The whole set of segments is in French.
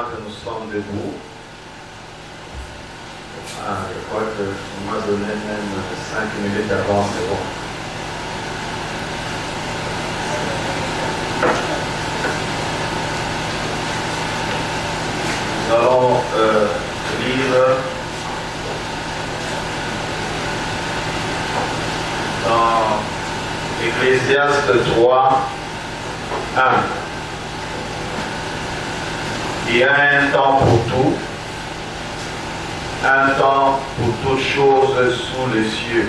fois que nous sommes debout, je crois qu'on m'a donné même 5 minutes avant, c'est bon. Nous allons lire dans Ecclésiaste 3, 1. Il y a un temps pour tout, un temps pour toutes choses sous les cieux.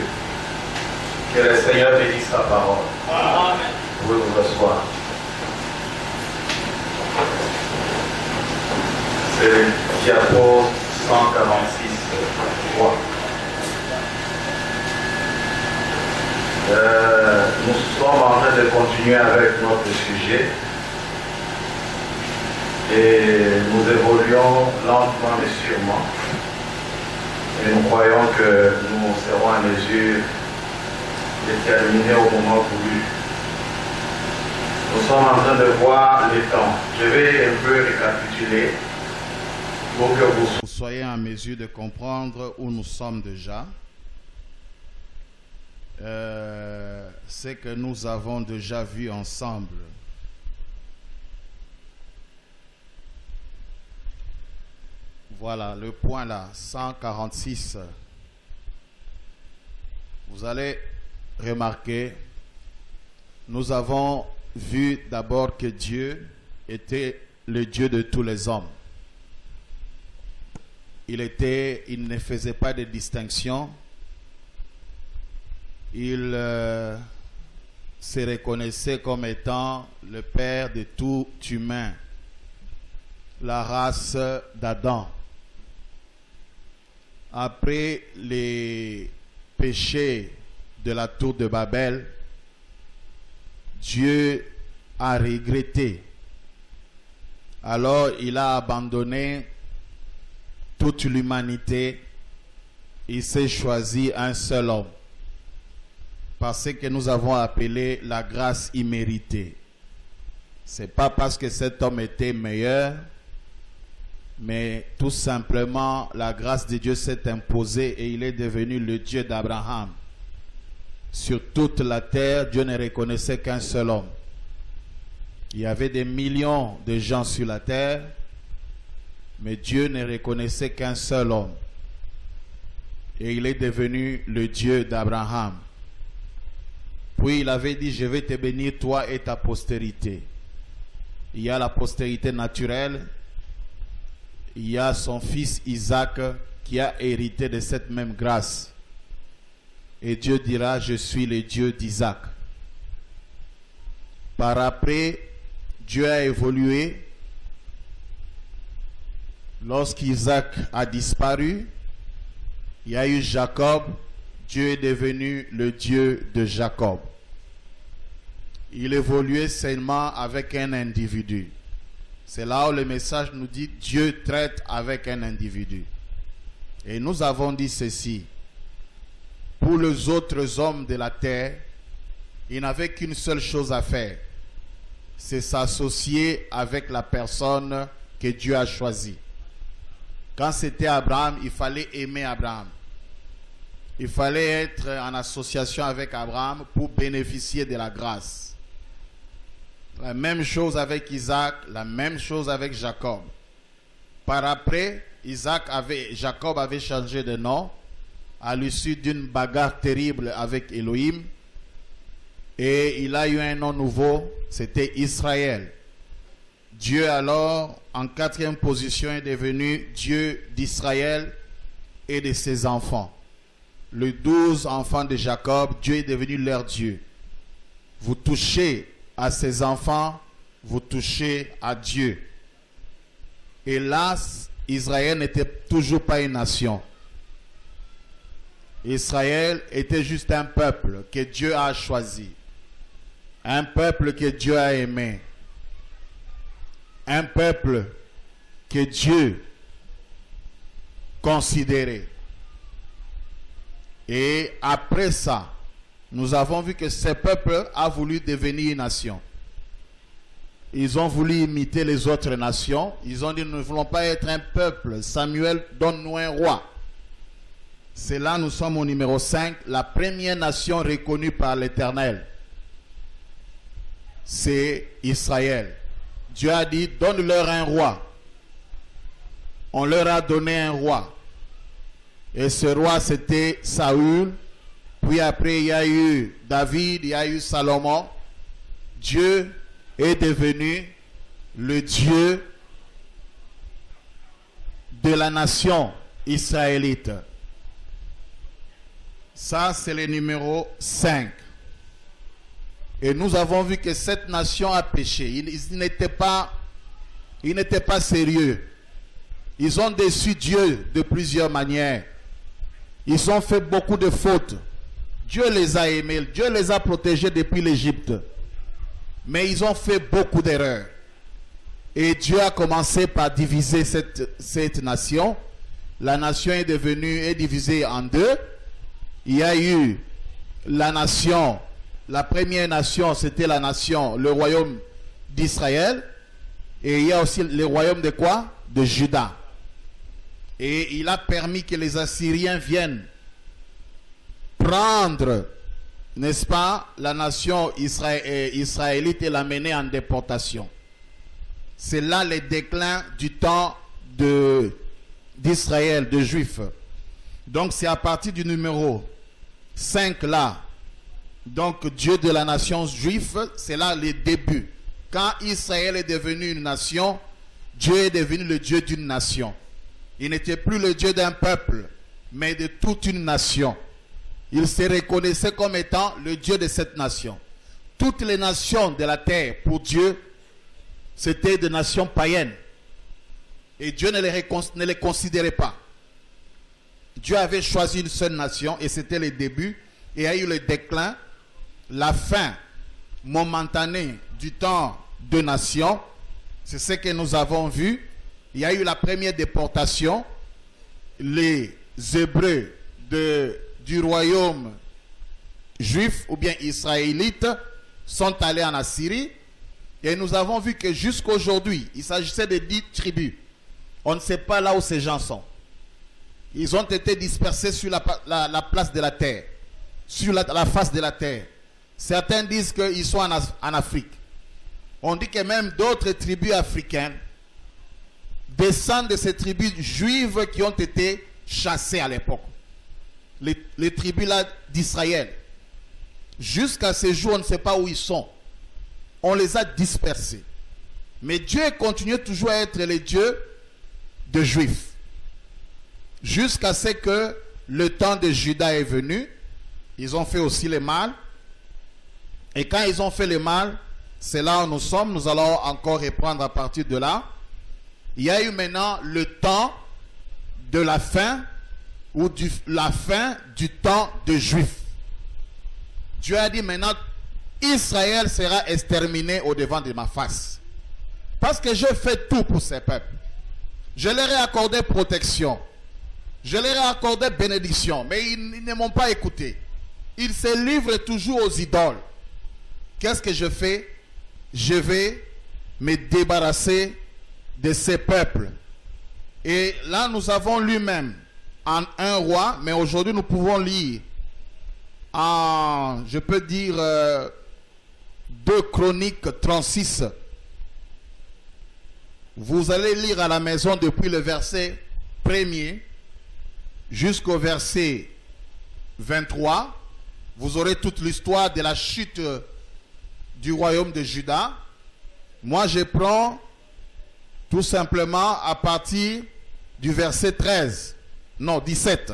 Que le Seigneur bénisse sa parole. Amen. Vous pouvez vous asseoir. C'est le diapo 146, 3. Nous sommes en train de continuer avec notre sujet et nous évoluons lentement mais sûrement. Et nous croyons que nous serons en mesure de terminer au moment voulu. Nous sommes en train de voir les temps. Je vais un peu récapituler pour que vous soyez en mesure de comprendre où nous sommes déjà. C'est que nous avons déjà vu ensemble. Voilà, le point là, 146. Vous allez remarquer, nous avons vu d'abord que Dieu était le Dieu de tous les hommes. Il ne faisait pas de distinction. Il se reconnaissait comme étant le Père de tout humain, la race d'Adam. Après les péchés de la tour de Babel, Dieu a regretté. Alors il a abandonné toute l'humanité. Il s'est choisi un seul homme. Parce que nous avons appelé la grâce imméritée. Ce n'est pas parce que cet homme était meilleur, mais tout simplement la grâce de Dieu s'est imposée et il est devenu le Dieu d'Abraham. Sur toute la terre, Dieu ne reconnaissait qu'un seul homme. Il y avait des millions de gens sur la terre, mais Dieu ne reconnaissait qu'un seul homme. Et il est devenu le Dieu d'Abraham. Puis il avait dit, je vais te bénir toi et ta postérité. Il y a la postérité naturelle. Il y a son fils Isaac qui a hérité de cette même grâce. Et Dieu dira, je suis le Dieu d'Isaac. Par après, Dieu a évolué. Lorsqu'Isaac a disparu, il y a eu Jacob. Dieu est devenu le Dieu de Jacob. Il évoluait seulement avec un individu. C'est là où le message nous dit Dieu traite avec un individu. Et nous avons dit ceci. Pour les autres hommes de la terre, ils n'avaient qu'une seule chose à faire. C'est s'associer avec la personne que Dieu a choisie. Quand c'était Abraham, il fallait aimer Abraham. Il fallait être en association avec Abraham pour bénéficier de la grâce. La même chose avec Isaac, la même chose avec Jacob. Par après, Jacob avait changé de nom à l'issue d'une bagarre terrible avec Elohim. Et il a eu un nom nouveau, c'était Israël. Dieu alors, en 4e position, est devenu Dieu d'Israël et de ses enfants. Les 12 enfants de Jacob, Dieu est devenu leur Dieu. Vous touchez à ses enfants, vous touchez à Dieu. Hélas, Israël n'était toujours pas une nation. Israël était juste un peuple que Dieu a choisi. Un peuple que Dieu a aimé. Un peuple que Dieu considérait. Et après ça, nous avons vu que ce peuple a voulu devenir une nation. ils ont voulu imiter les autres nations. Ils ont dit, nous ne voulons pas être un peuple. Samuel, donne-nous un roi. C'est là, nous sommes au numéro 5, la première nation reconnue par l'Éternel. C'est Israël. Dieu a dit, donne-leur un roi. On leur a donné un roi. Et ce roi, c'était Saül. Puis après, il y a eu David, il y a eu Salomon. Dieu est devenu le Dieu de la nation israélite. Ça, c'est le numéro 5. Et nous avons vu que cette nation a péché. Ils n'étaient pas sérieux. Ils ont déçu Dieu de plusieurs manières. Ils ont fait beaucoup de fautes. Dieu les a aimés. Dieu les a protégés depuis l'Égypte. Mais ils ont fait beaucoup d'erreurs. Et Dieu a commencé par diviser cette nation. La nation est divisée en deux. Il y a eu la première nation, c'était le royaume d'Israël. Et il y a aussi le royaume de quoi? De Juda. Et il a permis que les Assyriens viennent prendre, n'est-ce pas, la nation israélite et l'amener en déportation. C'est là le déclin du temps d'Israël, de Juifs. Donc c'est à partir du numéro 5 là, donc Dieu de la nation juive, c'est là le début. Quand Israël est devenu une nation, Dieu est devenu le Dieu d'une nation. Il n'était plus le Dieu d'un peuple, mais de toute une nation. Il se reconnaissait comme étant le Dieu de cette nation. Toutes les nations de la terre, pour Dieu, c'était des nations païennes. Et Dieu ne les considérait pas. Dieu avait choisi une seule nation et c'était le début. Et il y a eu le déclin, la fin momentanée du temps de nations. C'est ce que nous avons vu. Il y a eu la première déportation. Les Hébreux du royaume juif ou bien israélite sont allés en Assyrie. Et nous avons vu que jusqu'aujourd'hui, il s'agissait de 10 tribus. On ne sait pas là où ces gens sont. Ils ont été dispersés sur la place de la terre, sur la face de la terre. Certains disent qu'ils sont en Afrique. On dit que même d'autres tribus africaines descendent de ces tribus juives qui ont été chassées à l'époque. Les tribus là d'Israël. Jusqu'à ce jour, on ne sait pas où ils sont. On les a dispersés. Mais Dieu continue toujours à être le Dieu de Juifs. Jusqu'à ce que le temps de Juda est venu, ils ont fait aussi le mal. Et quand ils ont fait le mal, c'est là où nous sommes. Nous allons encore reprendre à partir de là. Il y a eu maintenant le temps de la fin, ou la fin du temps de Juifs. Dieu a dit maintenant, Israël sera exterminé au devant de ma face. Parce que je fais tout pour ces peuples. Je leur ai accordé protection. Je leur ai accordé bénédiction, mais ils ne m'ont pas écouté. Ils se livrent toujours aux idoles. Qu'est-ce que je fais? Je vais me débarrasser de ces peuples. Et là, nous avons lu même en 1 roi, mais aujourd'hui, nous pouvons lire en, je peux dire, 2 Chroniques 36. Vous allez lire à la maison depuis le verset 1er jusqu'au verset 23, vous aurez toute l'histoire de la chute du royaume de Juda. Moi, je prends tout simplement à partir du verset 17.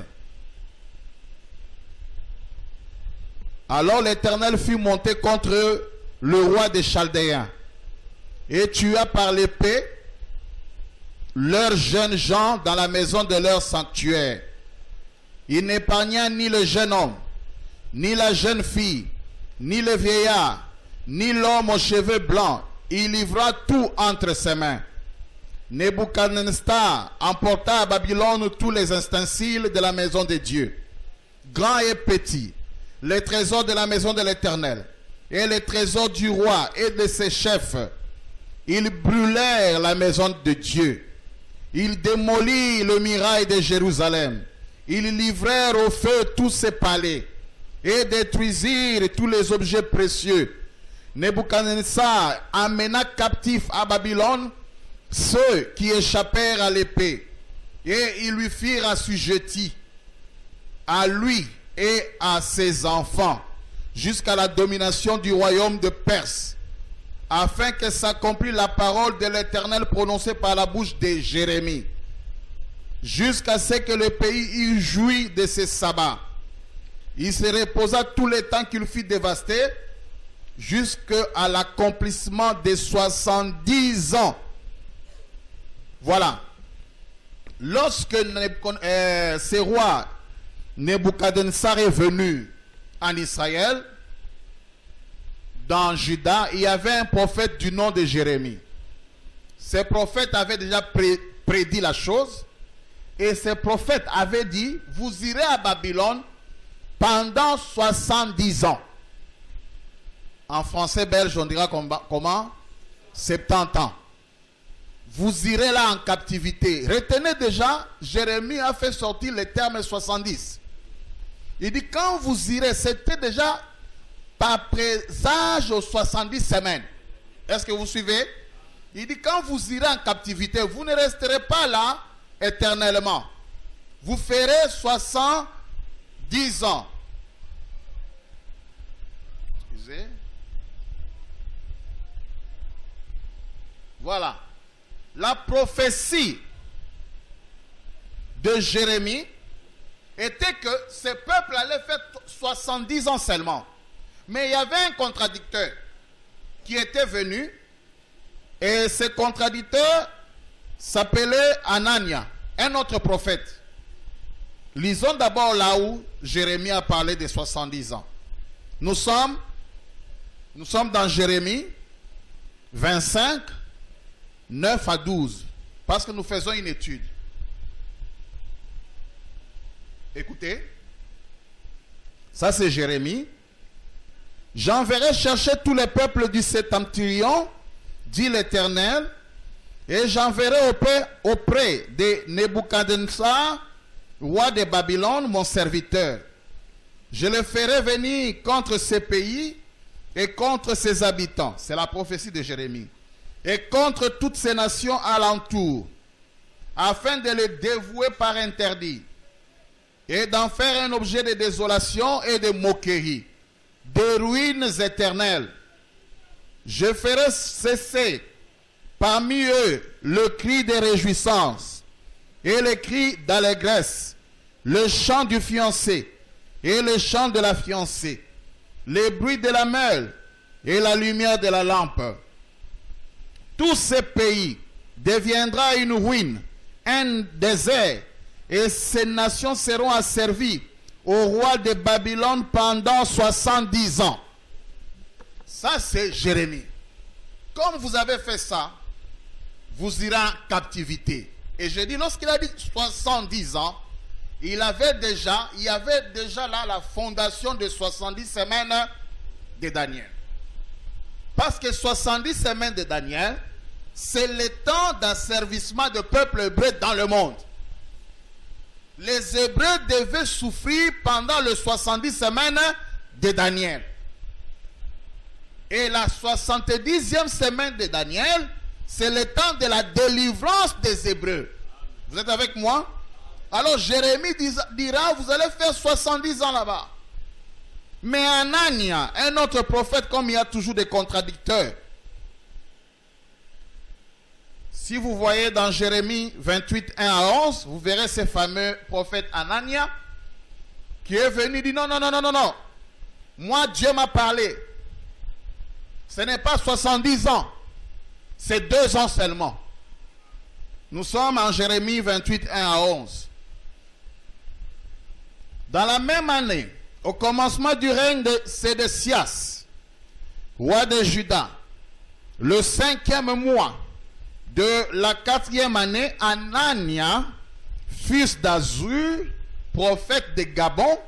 Alors l'Éternel fut monté contre le roi des Chaldéens et tua par l'épée leurs jeunes gens dans la maison de leur sanctuaire. Il n'épargna ni le jeune homme, ni la jeune fille, ni le vieillard, ni l'homme aux cheveux blancs. Il livra tout entre ses mains. Nebuchadnezzar emporta à Babylone tous les ustensiles de la maison de Dieu, grands et petits, les trésors de la maison de l'Éternel, et les trésors du roi et de ses chefs, Ils brûlèrent la maison de Dieu. Ils démolirent le muraille de Jérusalem. Ils livrèrent au feu tous ses palais et détruisirent tous les objets précieux. Nebuchadnezzar amena captifs à Babylone ceux qui échappèrent à l'épée, et ils lui firent assujettis, à lui et à ses enfants, jusqu'à la domination du royaume de Perse, afin que s'accomplisse la parole de l'Éternel prononcée par la bouche de Jérémie, jusqu'à ce que le pays eût joui de ses sabbats. Il se reposa tout le temps qu'il fut dévasté, jusqu'à l'accomplissement des 70 ans. Voilà. Lorsque ce roi Nebuchadnezzar est venu en Israël, dans Juda, il y avait un prophète du nom de Jérémie. Ce prophète avait déjà prédit la chose, et ce prophète avait dit, vous irez à Babylone pendant 70 ans. En français belge, on dira comment? 70 ans. Vous irez là en captivité. Retenez déjà, Jérémie a fait sortir le terme 70. Il dit, quand vous irez, c'était déjà par présage aux 70 semaines. Est-ce que vous suivez? Il dit, quand vous irez en captivité, vous ne resterez pas là éternellement. Vous ferez 70 ans. Excusez. Voilà. La prophétie de Jérémie était que ce peuple allait faire 70 ans seulement. Mais il y avait un contradicteur qui était venu, et ce contradicteur s'appelait Anania, un autre prophète. Lisons d'abord là où Jérémie a parlé des 70 ans. Nous sommes dans Jérémie 25, 9 à 12, parce que nous faisons une étude. Écoutez, ça c'est Jérémie. J'enverrai chercher tous les peuples du septentrion, dit l'Éternel, et j'enverrai auprès de Nebuchadnezzar, roi de Babylone, mon serviteur. Je le ferai venir contre ces pays et contre ses habitants. C'est la prophétie de Jérémie. Et contre toutes ces nations alentour, afin de les dévouer par interdit, et d'en faire un objet de désolation et de moquerie, des ruines éternelles. Je ferai cesser parmi eux le cri de réjouissance et le cri d'allégresse, le chant du fiancé et le chant de la fiancée, les bruits de la meule et la lumière de la lampe. Tous ces pays deviendra une ruine, un désert, et ces nations seront asservies au roi de Babylone pendant 70 ans. Ça, c'est Jérémie. Comme vous avez fait ça, vous irez en captivité. Et je dis, lorsqu'il a dit 70 ans, il y avait déjà là la fondation de 70 semaines de Daniel. Parce que 70 semaines de Daniel, c'est le temps d'asservissement du peuple hébreu dans le monde. Les Hébreux devaient souffrir pendant les 70 semaines de Daniel. Et la 70e semaine de Daniel, c'est le temps de la délivrance des Hébreux. Vous êtes avec moi? Alors Jérémie dira, vous allez faire 70 ans là-bas. Mais Anania, un autre prophète, comme il y a toujours des contradicteurs, si vous voyez dans Jérémie 28, 1 à 11, vous verrez ce fameux prophète Anania qui est venu dire non. Moi, Dieu m'a parlé. Ce n'est pas 70 ans. C'est 2 ans seulement. Nous sommes en Jérémie 28, 1 à 11. Dans la même année, au commencement du règne de Sédécias, roi de Juda, le 5e mois de la 4e année, Anania, fils d'Azur, prophète de Gabon,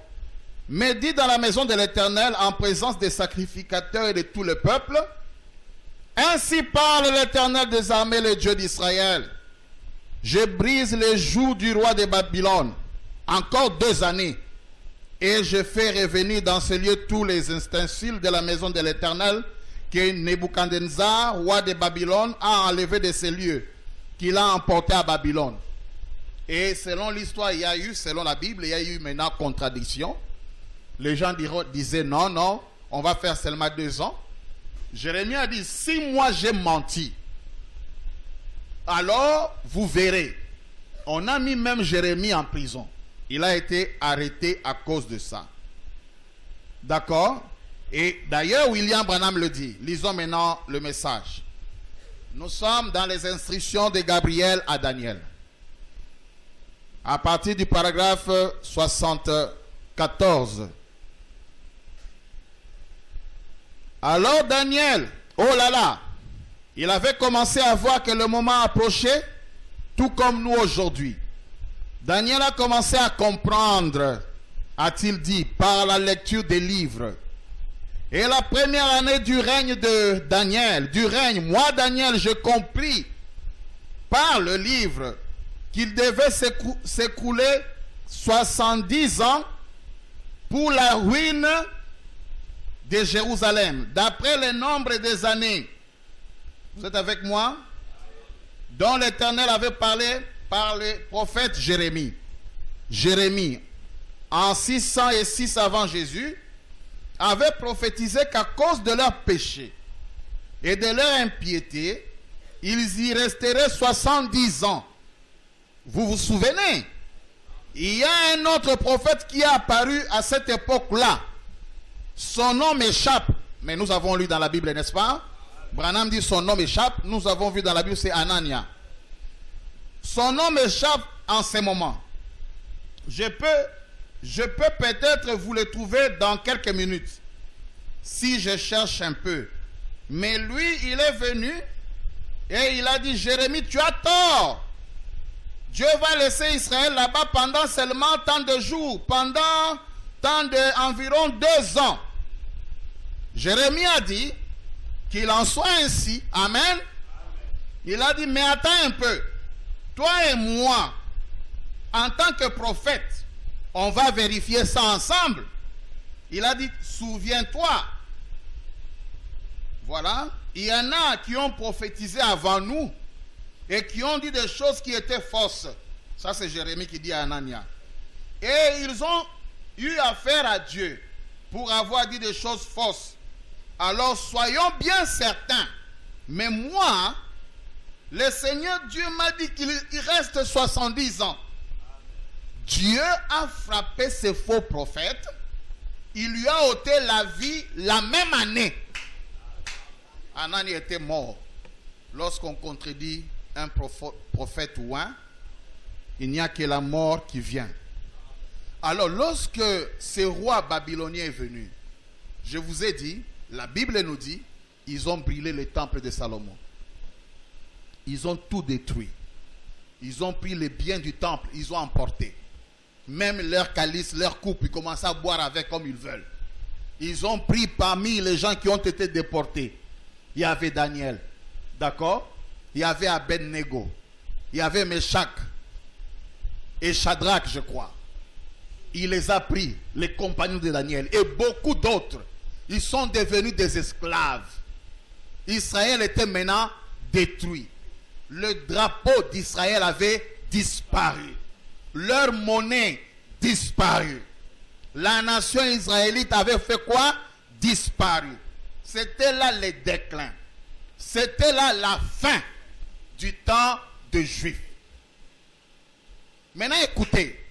médit dans la maison de l'Éternel en présence des sacrificateurs et de tout le peuple Ainsi parle l'Éternel des armées, le Dieu d'Israël. Je brise les joues du roi de Babylone, encore 2 années, et je fais revenir dans ce lieu tous les ustensiles de la maison de l'Éternel que Nebuchadnezzar, roi de Babylone, a enlevé de ces lieux, qu'il a emporté à Babylone. Et selon l'histoire, il y a eu, selon la Bible, il y a eu maintenant contradiction. Les gens disaient non, on va faire seulement 2 ans. Jérémie a dit, si moi j'ai menti, alors vous verrez. On a mis même Jérémie en prison. Il a été arrêté à cause de ça. D'accord? Et d'ailleurs, William Branham le dit. Lisons maintenant le message. Nous sommes dans les instructions de Gabriel à Daniel. À partir du paragraphe 74. Alors Daniel, oh là là, il avait commencé à voir que le moment approchait, tout comme nous aujourd'hui. Daniel a commencé à comprendre, a-t-il dit, par la lecture des livres. Et la première année du règne de Daniel, moi Daniel, j'ai compris par le livre qu'il devait s'écouler 70 ans pour la ruine de Jérusalem, d'après le nombre des années. Vous êtes avec moi? Dont l'Éternel avait parlé par le prophète Jérémie. Jérémie, en 606 avant Jésus, avait prophétisé qu'à cause de leurs péchés et de leur impiété, ils y resteraient 70 ans. Vous vous souvenez? Il y a un autre prophète qui est apparu à cette époque-là. Son nom m'échappe, mais nous avons lu dans la Bible, n'est-ce pas? Branham dit son nom m'échappe, nous avons vu dans la Bible, c'est Anania. Son nom m'échappe en ce moment. Je peux peut-être vous le trouver dans quelques minutes, si je cherche un peu. Mais lui, il est venu et il a dit, Jérémie, tu as tort. Dieu va laisser Israël là-bas pendant seulement tant de jours, pendant environ 2 ans. Jérémie a dit qu'il en soit ainsi. Amen. Amen. Il a dit, mais attends un peu. Toi et moi, en tant que prophète, on va vérifier ça ensemble. Il a dit, souviens-toi. Voilà. Il y en a qui ont prophétisé avant nous et qui ont dit des choses qui étaient fausses. Ça, c'est Jérémie qui dit à Anania. Et ils ont eu affaire à Dieu pour avoir dit des choses fausses. Alors, soyons bien certains. Mais moi, le Seigneur Dieu m'a dit qu'il reste 70 ans. Dieu a frappé ces faux prophètes. Il lui a ôté la vie la même année. Anani était mort. Lorsqu'on contredit un prophète ou un, il n'y a que la mort qui vient. Alors, lorsque ce roi babylonien est venu, je vous ai dit, la Bible nous dit, ils ont brûlé le temple de Salomon. Ils ont tout détruit. Ils ont pris les biens du temple, ils ont emporté. Même leur calice, leur coupe, ils commençaient à boire avec comme ils veulent. Ils ont pris parmi les gens qui ont été déportés. Il y avait Daniel, d'accord? Il y avait Abednego, il y avait Meshach et Shadrach, je crois. Il les a pris, les compagnons de Daniel, et beaucoup d'autres. Ils sont devenus des esclaves. Israël était maintenant détruit. Le drapeau d'Israël avait disparu. Leur monnaie disparue. La nation israélite avait fait quoi? Disparu. C'était là le déclin. C'était là la fin du temps de Juifs. Maintenant écoutez.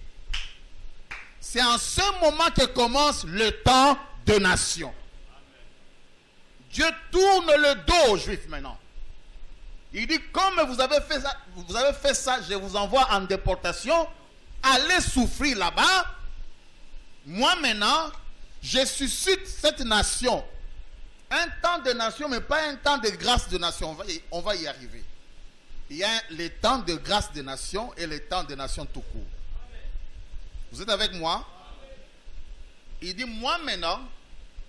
C'est en ce moment que commence le temps de nation. Dieu tourne le dos aux Juifs maintenant. Il dit, comme vous avez fait ça, je vous envoie en déportation, allez souffrir là-bas. Moi maintenant, je suscite cette nation. Un temps de nation, mais pas un temps de grâce de nation. On va y arriver. Il y a le temps de grâce de nation et le temps de nation tout court. Vous êtes avec moi? Il dit, moi maintenant,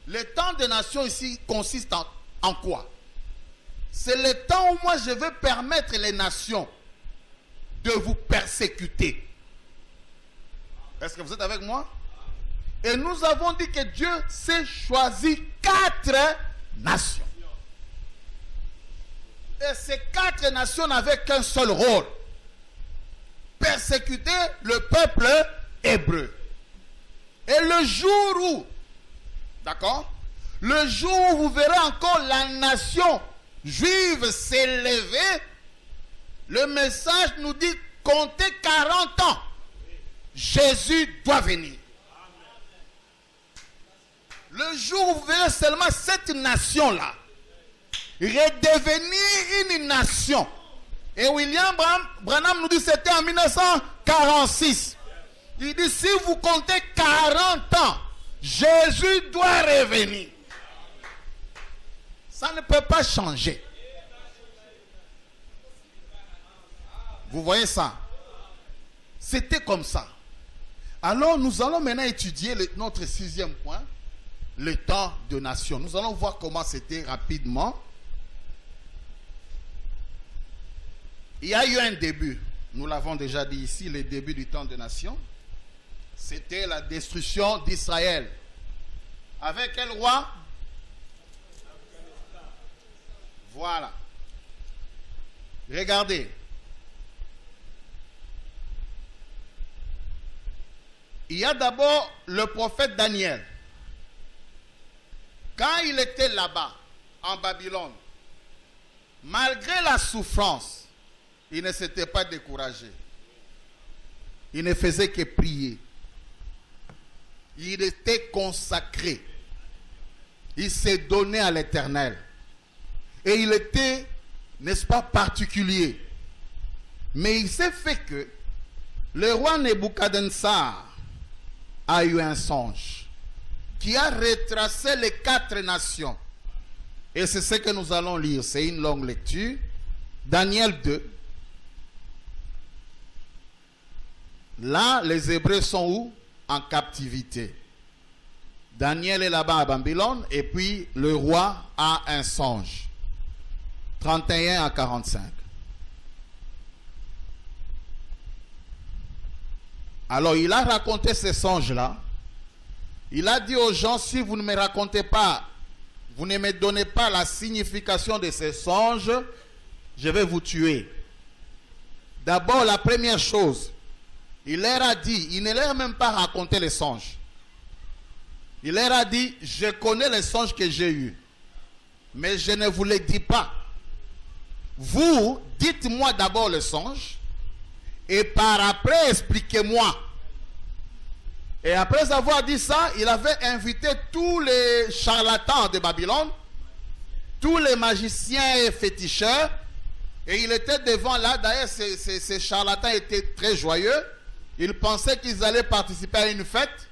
le temps de nation ici consiste en quoi? c'est le temps où moi je vais permettre les nations de vous persécuter. Est-ce que vous êtes avec moi? Et nous avons dit que Dieu s'est choisi 4 nations. Et ces 4 nations n'avaient qu'un seul rôle: persécuter le peuple hébreu. Et le jour où, d'accord, le jour où vous verrez encore la nation juive s'élever, le message nous dit: comptez 40 ans, Jésus doit venir. Le jour où vous verrez seulement cette nation-là redevenir une nation. Et William Branham nous dit que c'était en 1946. Il dit: si vous comptez 40 ans, Jésus doit revenir. Ça ne peut pas changer. Vous voyez ça? C'était comme ça. Alors nous allons maintenant étudier notre 6e point, le temps de nation. Nous allons voir comment c'était rapidement. Il y a eu un début. Nous l'avons déjà dit ici, le début du temps de nation. C'était la destruction d'Israël. Avec quel roi? Voilà. Regardez. Il y a d'abord le prophète Daniel. Quand il était là-bas, en Babylone, malgré la souffrance, il ne s'était pas découragé. Il ne faisait que prier. Il était consacré. Il s'est donné à l'Éternel. Et il était, n'est-ce pas, particulier. Mais il s'est fait que le roi Nebuchadnezzar a eu un songe qui a retracé les 4 nations. Et c'est ce que nous allons lire. C'est une longue lecture. Daniel 2. Là, les Hébreux sont où? En captivité. Daniel est là-bas à Babylone et puis le roi a un songe. 31 à 45. Alors il a raconté ce songe-là. Il a dit aux gens: si vous ne me racontez pas, vous ne me donnez pas la signification de ce songe, je vais vous tuer. D'abord, la première chose, il leur a dit, il ne leur a même pas raconté les songes. Il leur a dit: je connais les songes que j'ai eus, mais je ne vous les dis pas. Vous, dites-moi d'abord le songe, et par après, expliquez-moi. Et après avoir dit ça, il avait invité tous les charlatans de Babylone, tous les magiciens et féticheurs, et il était devant là. D'ailleurs, ces charlatans étaient très joyeux. Ils pensaient qu'ils allaient participer à une fête.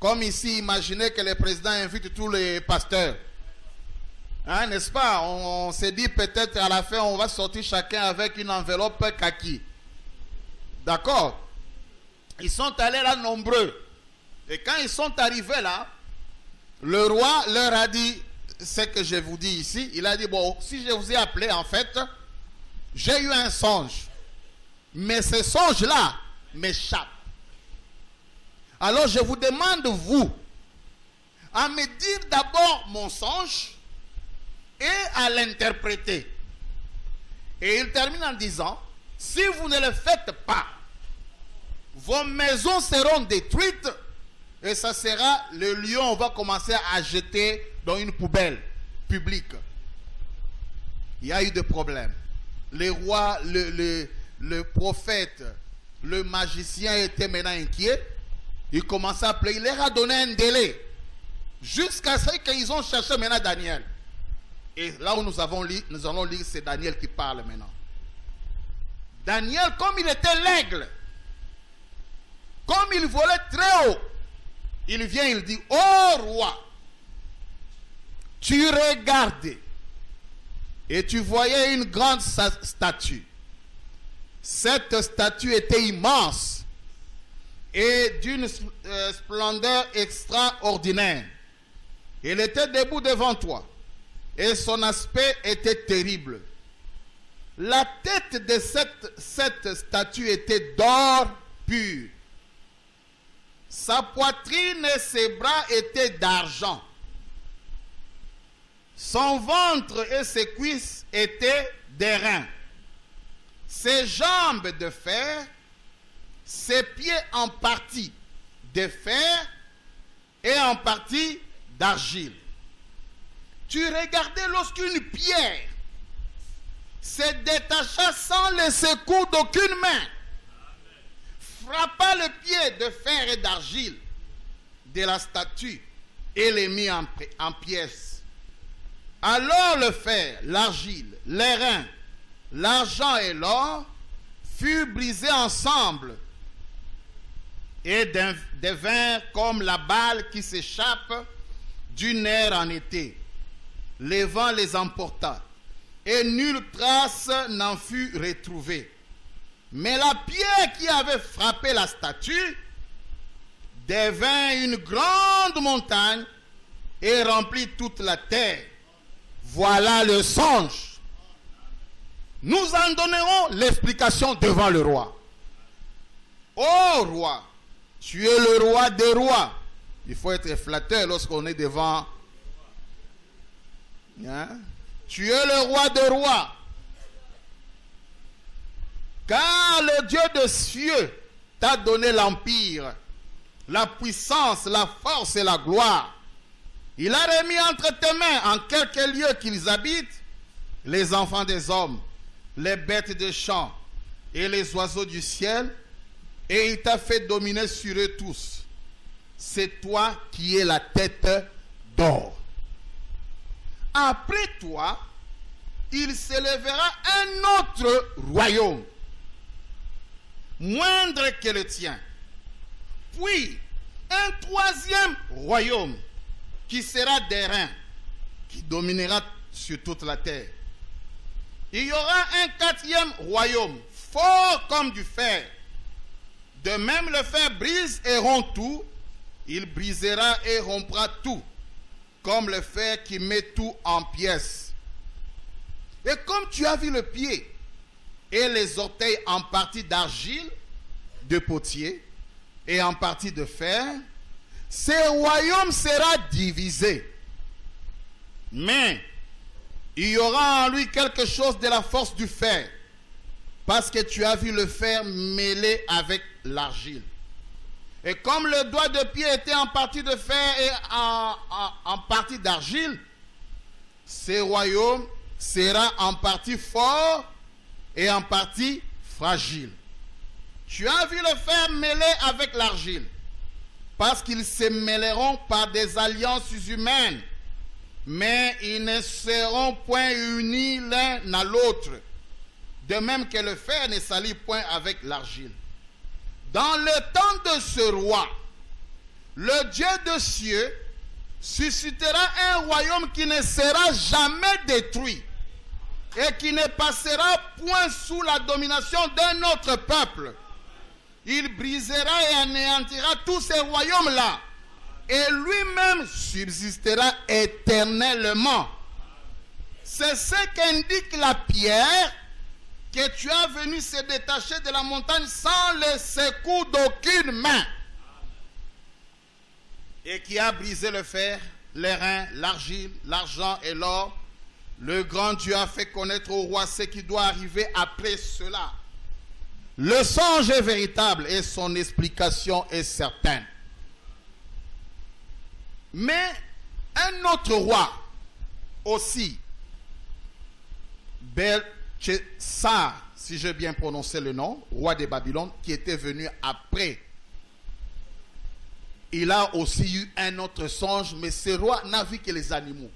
Comme ici, imaginez que le président invite tous les pasteurs. Hein, n'est-ce pas? On s'est dit peut-être à la fin, on va sortir chacun avec une enveloppe kaki. D'accord? Ils sont allés là nombreux. Et quand ils sont arrivés là, le roi leur a dit ce que je vous dis ici. Il a dit: bon, si je vous ai appelé, en fait, j'ai eu un songe. Mais ce songe-là m'échappe. Alors je vous demande, vous, à me dire d'abord mon songe et à l'interpréter. Et il termine en disant: si vous ne le faites pas, vos maisons seront détruites et ça sera le lion, on va commencer à jeter dans une poubelle publique. Il y a eu des problèmes. Le roi, le prophète, le magicien était maintenant inquiet. Il commençait à appeler. Il leur a donné un délai jusqu'à ce qu'ils ont cherché maintenant Daniel. Et là où nous allons lire, c'est Daniel qui parle maintenant. Daniel, comme il était l'aigle, comme il volait très haut, il vient, il dit: ô roi, tu regardais et tu voyais une grande statue. Cette statue était immense et d'une splendeur extraordinaire. Elle était debout devant toi. et son aspect était terrible. La tête de cette statue était d'or pur. Sa poitrine et ses bras étaient d'argent. Son ventre et ses cuisses étaient d'airain. Ses jambes de fer, ses pieds en partie de fer et en partie d'argile. Tu regardais lorsqu'une pierre se détacha sans le secours d'aucune main, frappa le pied de fer et d'argile de la statue et les mit en pièces. Alors le fer, l'argile, l'airain, l'argent et l'or furent brisés ensemble et devinrent comme la balle qui s'échappe du nerf en été. Le vent les emporta et nulle trace n'en fut retrouvée. Mais la pierre qui avait frappé la statue devint une grande montagne et remplit toute la terre. Voilà le songe. Nous en donnerons l'explication devant le roi. Ô roi, tu es le roi des rois. Il faut être flatteur lorsqu'on est devant. Hein? Tu es le roi des rois. Car le Dieu des cieux t'a donné l'empire, la puissance, la force et la gloire. Il a remis entre tes mains, en quelque lieu qu'ils habitent, les enfants des hommes, les bêtes des champs et les oiseaux du ciel, et il t'a fait dominer sur eux tous. C'est toi qui es la tête d'or. Après toi, il s'élèvera un autre royaume, moindre que le tien. Puis, un troisième royaume qui sera d'airain, qui dominera sur toute la terre. Il y aura un quatrième royaume, fort comme du fer. De même le fer brise et rompt tout, il brisera et rompra tout, comme le fer qui met tout en pièces. Et comme tu as vu le pied et les orteils en partie d'argile, de potier, et en partie de fer, ce royaume sera divisé. Mais il y aura en lui quelque chose de la force du fer, parce que tu as vu le fer mêlé avec l'argile. Et comme le doigt de pied était en partie de fer et en partie d'argile, ce royaume sera en partie fort et en partie fragile. Tu as vu le fer mêlé avec l'argile, parce qu'ils se mêleront par des alliances humaines, mais ils ne seront point unis l'un à l'autre, de même que le fer ne s'allie point avec l'argile. Dans le temps de ce roi, le Dieu des cieux suscitera un royaume qui ne sera jamais détruit et qui ne passera point sous la domination d'un autre peuple. Il brisera et anéantira tous ces royaumes-là et lui-même subsistera éternellement. C'est ce qu'indique la pierre que tu as venu se détacher de la montagne sans le secours d'aucune main, et qui a brisé le fer, l'airain, l'argile, l'argent et l'or. Le grand Dieu a fait connaître au roi ce qui doit arriver après cela. Le songe est véritable et son explication est certaine. Mais un autre roi aussi, Beltchassar, si j'ai bien prononcé le nom, roi de Babylone, qui était venu après, il a aussi eu un autre songe, mais ce roi n'a vu que les animaux.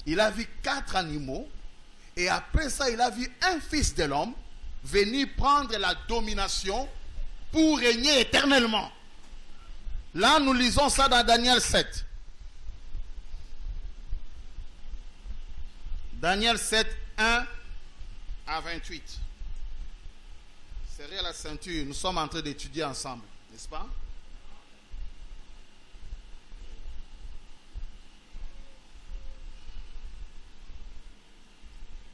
Il a vu 4 animaux, et après ça, il a vu un fils de l'homme venir prendre la domination pour régner éternellement. Là, nous lisons ça dans Daniel 7. Daniel 7, 1 à 28. Serrez la ceinture, nous sommes en train d'étudier ensemble, n'est-ce pas?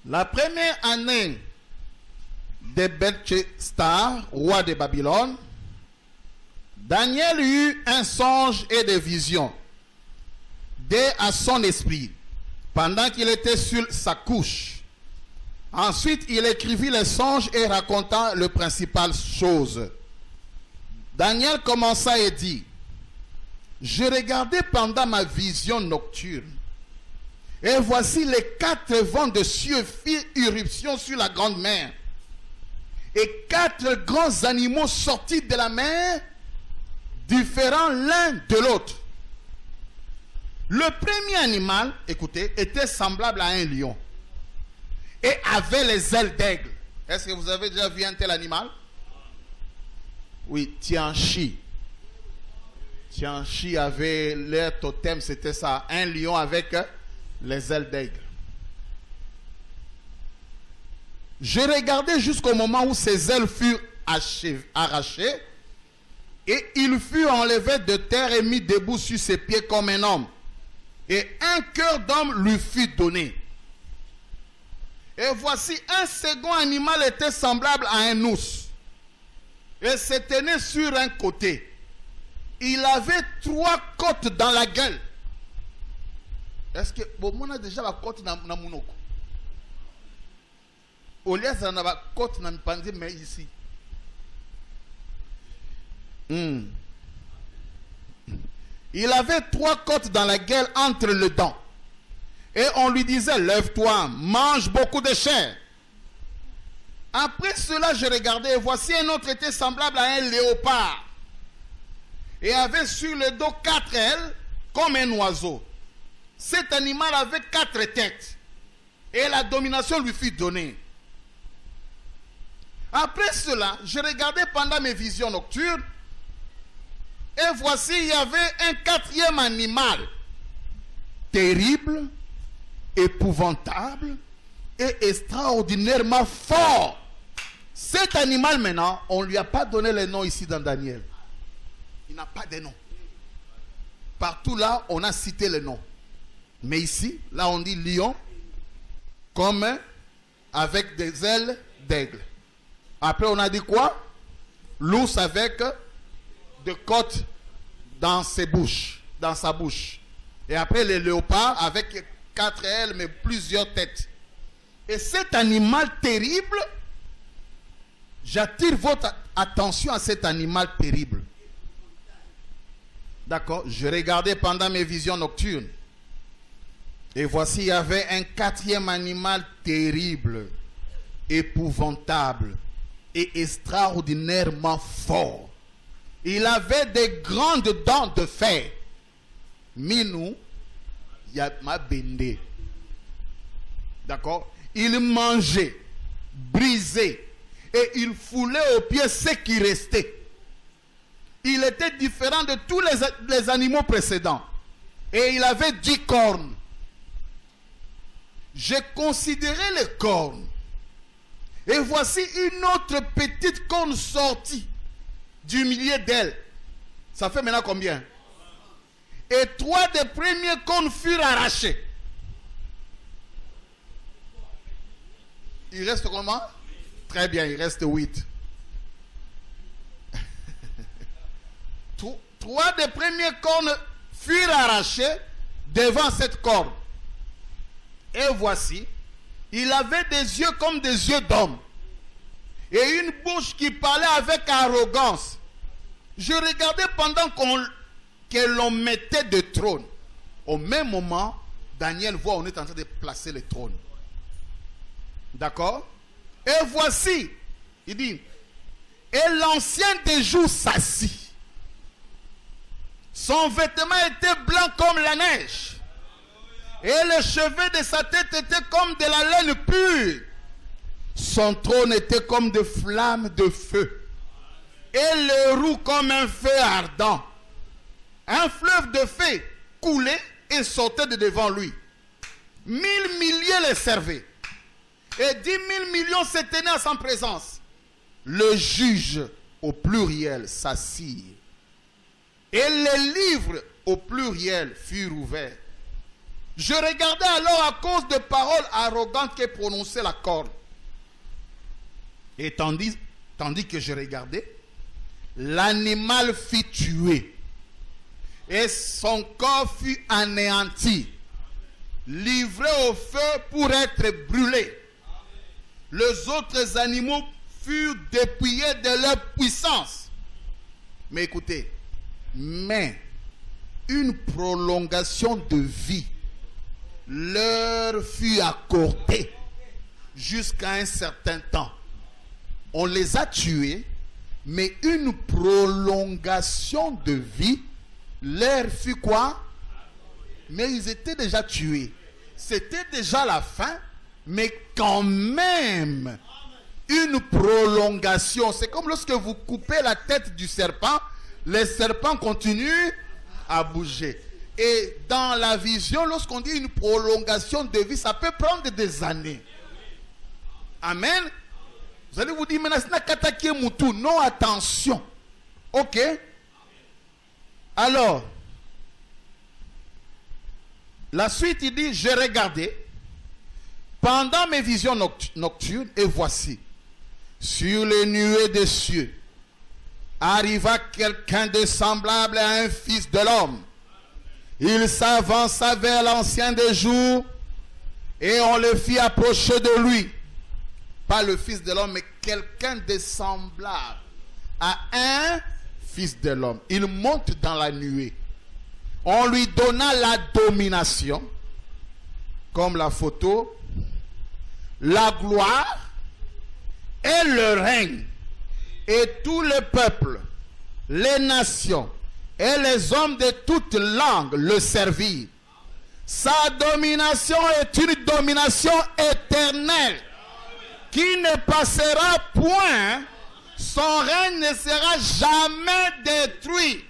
La première année de Belteshazzar, roi de Babylone, Daniel eut un songe et des visions dès à son esprit, pendant qu'il était sur sa couche. Ensuite, il écrivit les songes et raconta les principales choses. Daniel commença et dit, « Je regardais pendant ma vision nocturne, et voici les 4 vents de cieux firent irruption sur la grande mer, et 4 grands animaux sortis de la mer, différents l'un de l'autre. Le premier animal, écoutez, était semblable à un lion et avait les ailes d'aigle. Est-ce que vous avez déjà vu un tel animal? Oui, Tianchi. Tianchi avait leur totem, c'était ça, un lion avec les ailes d'aigle. Je regardais jusqu'au moment où ses ailes furent arrachées et il fut enlevé de terre et mis debout sur ses pieds comme un homme. Et un cœur d'homme lui fut donné. Et voici un second animal était semblable à un ours et se tenait sur un côté. Il avait 3 côtes dans la gueule. Est-ce que bon, on a déjà la côte dans mon au lieu de la côte dans le mais ici. Il avait 3 côtes dans la gueule entre les dents. Et on lui disait, lève-toi, mange beaucoup de chair. Après cela, je regardais, et voici un autre était semblable à un léopard. Et avait sur le dos 4 ailes, comme un oiseau. Cet animal avait 4 têtes. Et la domination lui fut donnée. Après cela, je regardais pendant mes visions nocturnes. Et voici, il y avait un 4e animal. Terrible, épouvantable et extraordinairement fort. Cet animal maintenant, on ne lui a pas donné le nom ici dans Daniel. Il n'a pas de nom. Partout là, on a cité le nom. Mais ici, là on dit lion, comme avec des ailes d'aigle. Après on a dit quoi? L'ours avec des côtes dans ses bouches, dans sa bouche. Et après le léopard avec 4 ailes mais plusieurs têtes. Et cet animal terrible, j'attire votre attention à cet animal terrible. D'accord? Je regardais pendant mes visions nocturnes. Et voici, il y avait un 4e animal terrible, épouvantable et extraordinairement fort. Il avait des grandes dents de fer. Minou, Yatma Bende. D'accord? Il mangeait, brisait et il foulait aux pieds ce qui restait. Il était différent de tous les animaux précédents. Et il avait 10 cornes. J'ai considéré les cornes. Et voici une autre petite corne sortie du milieu d'elle. Ça fait maintenant combien? Et 3 des premiers cornes furent arrachés. Il reste comment? Très bien, il reste 8. 3 des premiers cornes furent arrachés devant cette corne. Et voici, il avait des yeux comme des yeux d'homme. Et une bouche qui parlait avec arrogance. Je regardais pendant que l'on mettait de trône. Au même moment, Daniel voit, on est en train de placer le trône. D'accord? Et voici, il dit, et l'ancien des jours s'assit. Son vêtement était blanc comme la neige. Et les cheveux de sa tête étaient comme de la laine pure. Son trône était comme de flammes de feu. Et les roues comme un feu ardent. Un fleuve de feu coulait et sortait de devant lui. 1000 milliers le servaient. Et 10 000 millions se tenaient à sa présence. Le juge au pluriel s'assit. Et les livres au pluriel furent ouverts. Je regardais alors à cause de paroles arrogantes qu'est prononcée la corne. Et tandis que je regardais, l'animal fut tué et son corps fut anéanti, livré au feu pour être brûlé. Les autres animaux furent dépouillés de leur puissance. Mais écoutez, mais une prolongation de vie leur fut accordée jusqu'à un certain temps. On les a tués, mais une prolongation de vie leur fut quoi? Mais ils étaient déjà tués. C'était déjà la fin, mais quand même, une prolongation. C'est comme lorsque vous coupez la tête du serpent, le serpent continue à bouger. Et dans la vision, lorsqu'on dit une prolongation de vie, ça peut prendre des années. Amen. Vous allez vous dire, mais non, attention. Ok. Alors, la suite, il dit, j'ai regardé pendant mes visions nocturnes, et voici, sur les nuées des cieux, arriva quelqu'un de semblable à un fils de l'homme. Il s'avança vers l'ancien des jours, et on le fit approcher de lui. Pas le fils de l'homme, mais quelqu'un de semblable à un fils de l'homme. Il monte dans la nuée. On lui donna la domination, comme la photo, la gloire et le règne. Et tous les peuples, les nations et les hommes de toutes langues le servirent. Sa domination est une domination éternelle qui ne passera point. Son règne ne sera jamais détruit.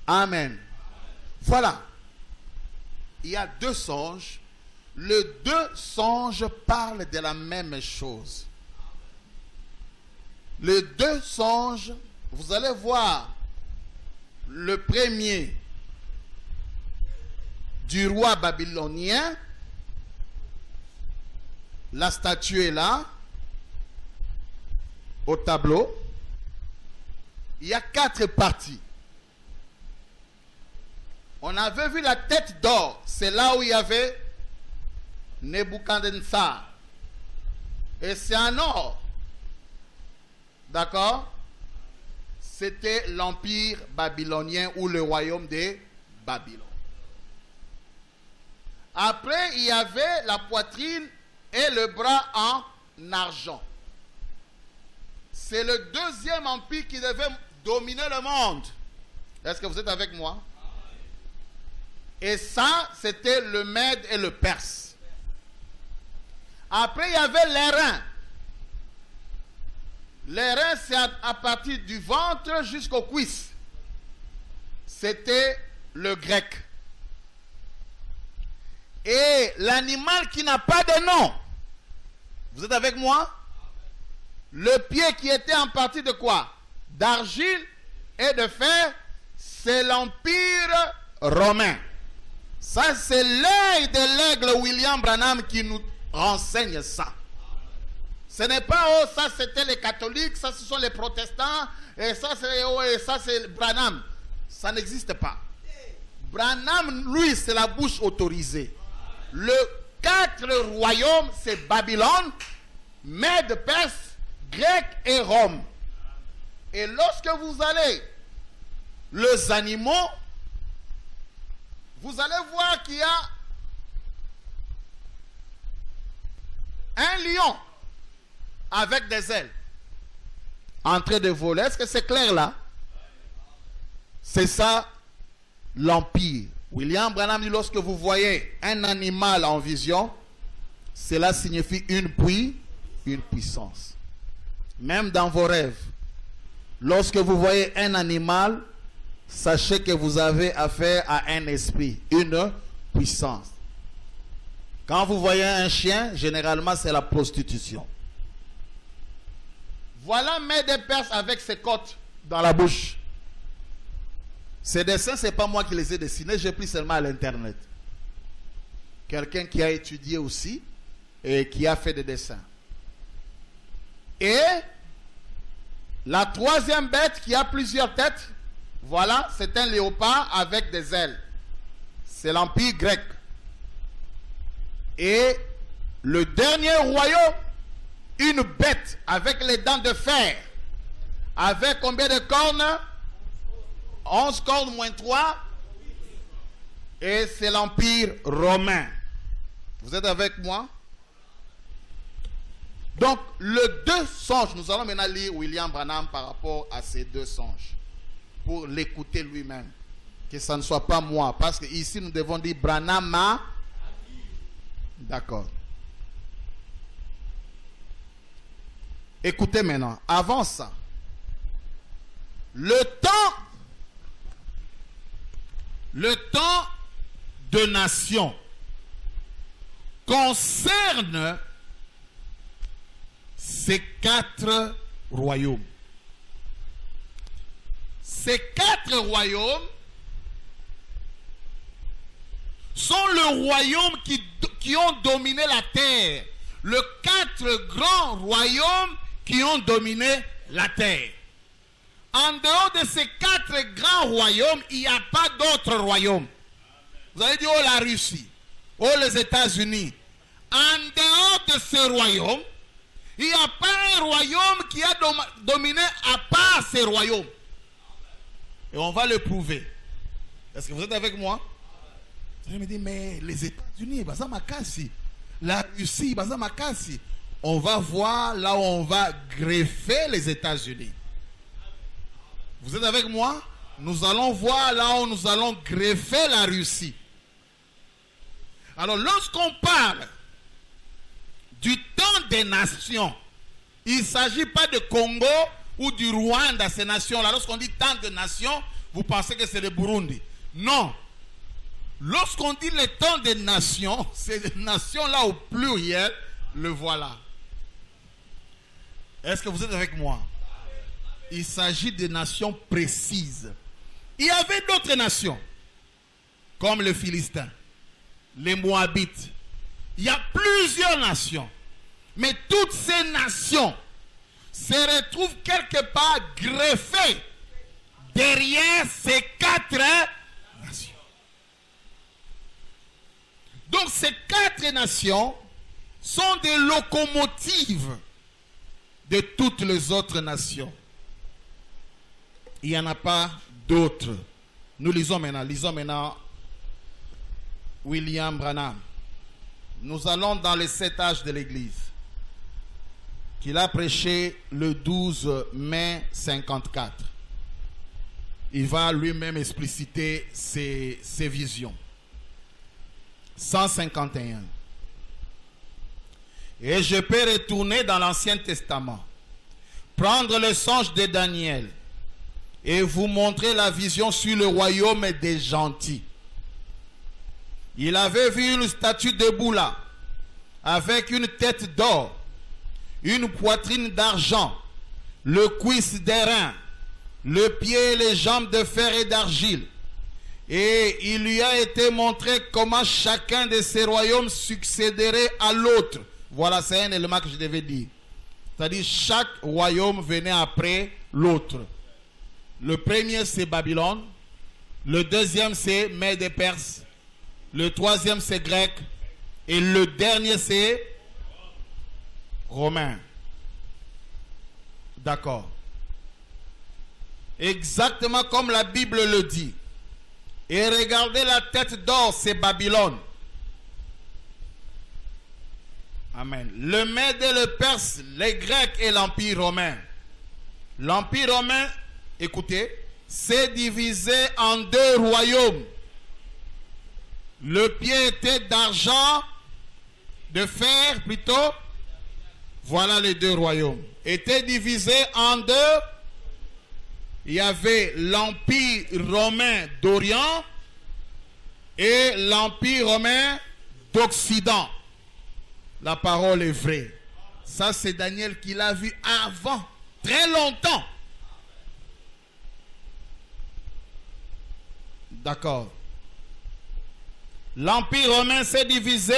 Amen. Voilà. Il y a deux songes. Les deux songes parlent de la même chose. Les deux songes, vous allez voir le premier du roi babylonien. La statue est là, au tableau. Il y a 4 parties. On avait vu la tête d'or. C'est là où il y avait Nebuchadnezzar. Et c'est en or. D'accord? C'était l'empire babylonien ou le royaume de Babylone. Après, il y avait la poitrine et le bras en argent. C'est le deuxième empire qui devait dominer le monde. Est-ce que vous êtes avec moi? Et ça, c'était le Mède et le Perse. Après, il y avait les reins. Les reins, c'est à partir du ventre jusqu'aux cuisses. C'était le grec. Et l'animal qui n'a pas de nom. Vous êtes avec moi? Le pied qui était en partie de quoi? D'argile et de fer, c'est l'empire romain. Ça, c'est l'œil de l'aigle William Branham qui nous renseigne ça. Ce n'est pas, oh, ça c'était les catholiques, ça ce sont les protestants, et ça c'est, oh, et ça c'est Branham. Ça n'existe pas. Branham, lui, c'est la bouche autorisée. Le 4 royaumes, c'est Babylone, Mède, Perse, Grec et Rome. Et lorsque vous allez, les animaux, vous allez voir qu'il y a un lion avec des ailes en train de voler. Est-ce que c'est clair là? C'est ça l'empire. William Branham dit, lorsque vous voyez un animal en vision, cela signifie une puissance. Même dans vos rêves, lorsque vous voyez un animal, sachez que vous avez affaire à un esprit, une puissance. Quand vous voyez un chien, généralement c'est la prostitution. Voilà Mède et Perse avec ses côtes dans la bouche. Ces dessins, ce n'est pas moi qui les ai dessinés, j'ai pris seulement à l'internet. Quelqu'un qui a étudié aussi et qui a fait des dessins. Et la troisième bête qui a plusieurs têtes, voilà, c'est un léopard avec des ailes. C'est l'Empire grec. Et le dernier royaume, une bête avec les dents de fer. Avec combien de cornes? 11 cornes moins 3. Et c'est l'Empire romain. Vous êtes avec moi? Donc, le deux songes, nous allons maintenant lire William Branham par rapport à ces deux songes. Pour l'écouter lui-même. Que ça ne soit pas moi. Parce que ici, nous devons dire Branham a. D'accord. Écoutez maintenant. Avant ça, le temps de nation concerne ces 4 royaumes. Ces 4 royaumes sont le royaume qui ont dominé la terre. Les 4 grands royaumes qui ont dominé la terre. En dehors de ces 4 grands royaumes, il n'y a pas d'autres royaumes. Vous allez dire, oh la Russie, oh les États-Unis. En dehors de ces royaumes, il n'y a pas un royaume qui a dominé à part ces royaumes. Et on va le prouver. Est-ce que vous êtes avec moi? Je me dis, mais les États-Unis, la Russie, on va voir là où on va greffer les États-Unis. Vous êtes avec moi? Nous allons voir là où nous allons greffer la Russie. Alors, lorsqu'on parle du temps des nations, il ne s'agit pas de Congo ou du Rwanda, ces nations-là. Lorsqu'on dit temps de nations, vous pensez que c'est le Burundi. Non. Lorsqu'on dit le temps des nations, ces nations-là au pluriel, le voilà. Est-ce que vous êtes avec moi? Il s'agit de nations précises. Il y avait d'autres nations, comme les Philistins, les Moabites. Il y a plusieurs nations. Mais toutes ces nations se retrouvent quelque part greffées derrière ces 4 nations. Donc ces 4 nations sont des locomotives de toutes les autres nations. Il n'y en a pas d'autres. Nous lisons maintenant William Branham. Nous allons dans les 7 âges de l'Église qu'il a prêché le 12 mai 54. Il va lui-même expliciter ses visions. 151. Et je peux retourner dans l'Ancien Testament, prendre le songe de Daniel et vous montrer la vision sur le royaume des gentils. Il avait vu une statue debout là, avec une tête d'or, une poitrine d'argent, le cuisse d'airain, le pied et les jambes de fer et d'argile. Et il lui a été montré comment chacun de ces royaumes succéderait à l'autre. Voilà, c'est un élément que je devais dire. C'est-à-dire, chaque royaume venait après l'autre. Le premier, c'est Babylone. Le deuxième, c'est Mède et Perse. Le troisième, c'est Grec. Et le dernier, c'est Romain. D'accord. Exactement comme la Bible le dit. Et regardez la tête d'or, c'est Babylone. Amen. Le Mède et le Perse, les Grecs et l'Empire romain. L'Empire romain, écoutez, s'est divisé en 2 royaumes. Le pied était d'argent, de fer plutôt. Voilà les 2 royaumes. Était divisé en 2. Il y avait l'Empire romain d'Orient et l'Empire romain d'Occident. La parole est vraie. Ça, c'est Daniel qui l'a vu avant, très longtemps. D'accord. L'Empire romain s'est divisé,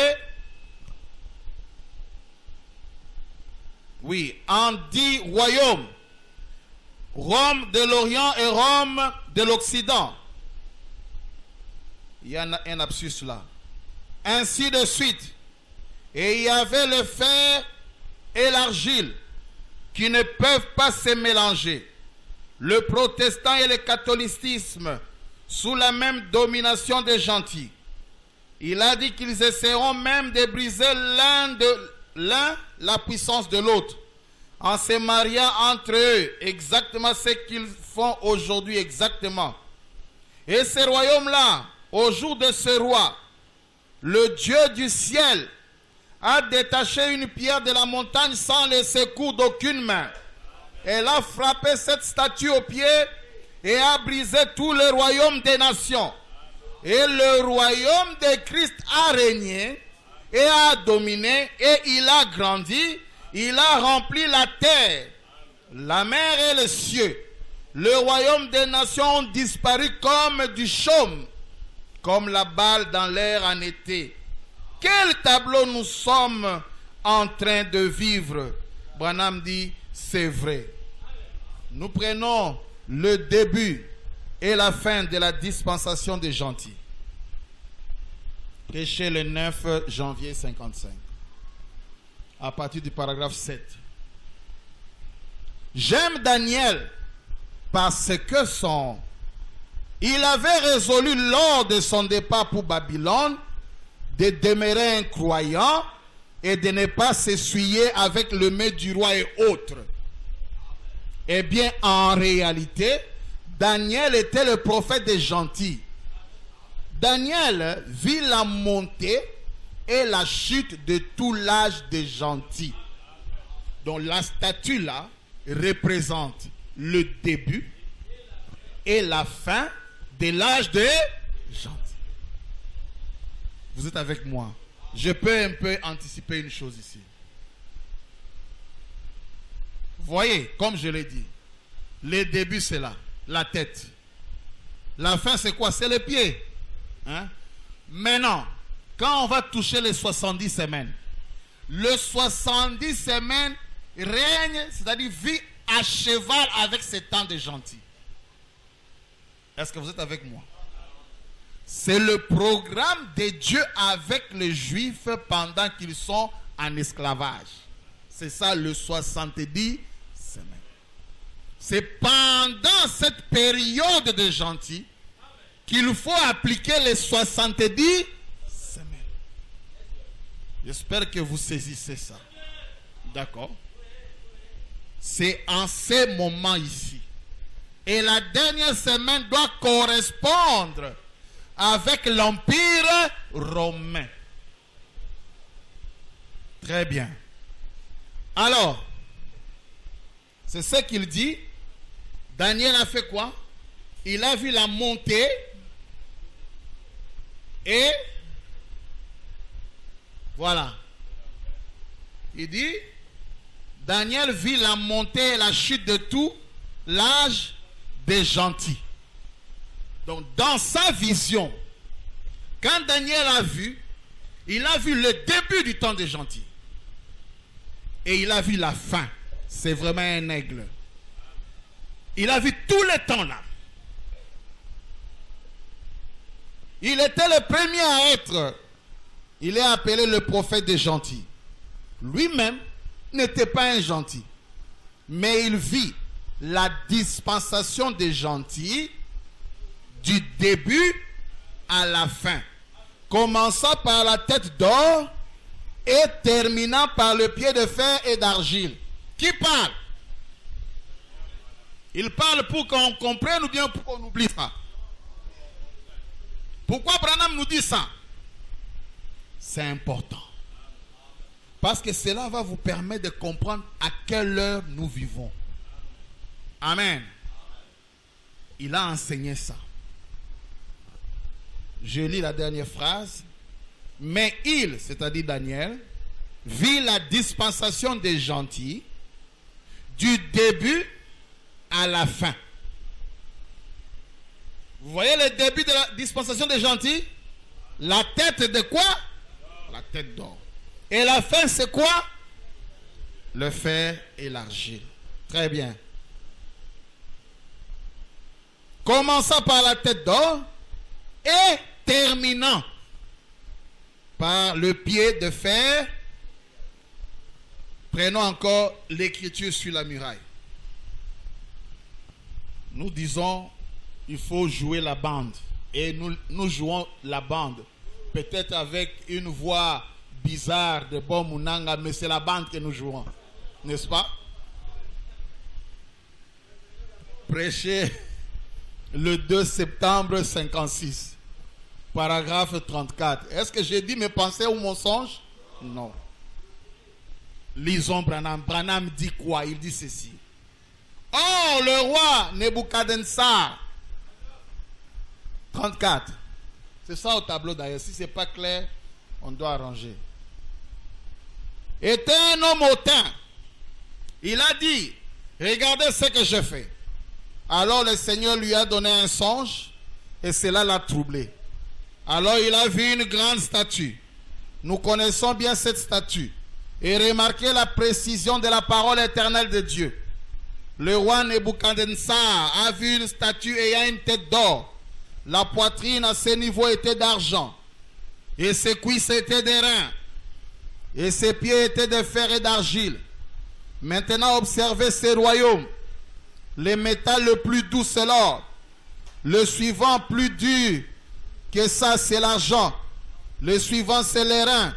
oui, en 10 royaumes. Rome de l'Orient et Rome de l'Occident. Il y a un lapsus là. Ainsi de suite. Et il y avait le fer et l'argile qui ne peuvent pas se mélanger. Le protestant et le catholicisme sous la même domination des gentils. Il a dit qu'ils essaieront même de briser l'un la puissance de l'autre en se mariant entre eux, exactement ce qu'ils font aujourd'hui exactement. Et ce royaume-là, au jour de ce roi, le Dieu du ciel a détaché une pierre de la montagne sans le secours d'aucune main. Elle a frappé cette statue au pied et a brisé tout le royaume des nations. Et le royaume de Christ a régné et a dominé et il a grandi. Il a rempli la terre, la mer et les cieux. Le royaume des nations ont disparu comme du chaume, comme la balle dans l'air en été. Quel tableau nous sommes en train de vivre? Branham dit, c'est vrai. Nous prenons le début et la fin de la dispensation des gentils. Prêché le 9 janvier 55. À partir du paragraphe 7. J'aime Daniel parce que il avait résolu lors de son départ pour Babylone de demeurer un croyant et de ne pas s'essuyer avec le mets du roi et autres. Eh bien, en réalité, Daniel était le prophète des gentils. Daniel vit la montée et la chute de tout l'âge des gentils. Donc la statue là représente le début et la fin de l'âge des gentils. Vous êtes avec moi? Je peux un peu anticiper une chose ici. Voyez, comme je l'ai dit, le début c'est là, la tête. La fin c'est quoi? C'est les pieds. Hein? Maintenant, quand on va toucher les 70 semaines, le 70 semaines règne, c'est-à-dire vit à cheval avec ces temps de gentils. Est-ce que vous êtes avec moi? C'est le programme de Dieu avec les Juifs pendant qu'ils sont en esclavage. C'est ça le 70 semaines. C'est pendant cette période de gentils qu'il faut appliquer les 70 semaines. J'espère que vous saisissez ça. D'accord? C'est en ce moment ici. Et la dernière semaine doit correspondre avec l'Empire romain. Très bien. Alors, c'est ce qu'il dit. Daniel a fait quoi? Il a vu la montée et voilà. Il dit, Daniel vit la montée et la chute de tout l'âge des gentils. Donc dans sa vision, quand Daniel a vu, il a vu le début du temps des gentils. Et il a vu la fin. C'est vraiment un aigle. Il a vu tout le temps là. Il était le premier à être. Il est appelé le prophète des gentils. Lui-même n'était pas un gentil. Mais il vit la dispensation des gentils du début à la fin. Commençant par la tête d'or et terminant par le pied de fer et d'argile. Qui parle? Il parle pour qu'on comprenne ou bien pour qu'on oublie ça? Pourquoi Branham nous dit ça? C'est important. Parce que cela va vous permettre de comprendre à quelle heure nous vivons. Amen. Il a enseigné ça. Je lis la dernière phrase. Mais il, c'est-à-dire Daniel, vit la dispensation des gentils du début à la fin. Vous voyez le début de la dispensation des gentils? La tête de quoi? La tête d'or. Et la fin, c'est quoi? Le fer et l'argile. Très bien. Commençant par la tête d'or et terminant par le pied de fer. Prenons encore l'écriture sur la muraille. Nous disons, il faut jouer la bande. Et nous jouons la bande. Peut-être avec une voix bizarre de Bon Munanga, mais c'est la bande que nous jouons. N'est-ce pas? Prêché le 2 septembre 56. Paragraphe 34. Est-ce que j'ai dit mes pensées ou mon songe? Non. Lisons Branham. Branham dit quoi? Il dit ceci. Oh, le roi Nebuchadnezzar. 34. C'est ça au tableau d'ailleurs. Si ce n'est pas clair, on doit arranger. Était un homme hautain. Il a dit, regardez ce que je fais. Alors le Seigneur lui a donné un songe et cela l'a troublé. Alors il a vu une grande statue. Nous connaissons bien cette statue. Et remarquez la précision de la parole éternelle de Dieu. Le roi Nebuchadnezzar a vu une statue ayant une tête d'or. La poitrine à ses niveaux était d'argent. Et ses cuisses étaient d'airain. Et ses pieds étaient de fer et d'argile. Maintenant observez ces royaumes. Le métal le plus doux c'est l'or. Le suivant plus dur que ça c'est l'argent. Le suivant c'est l'airain.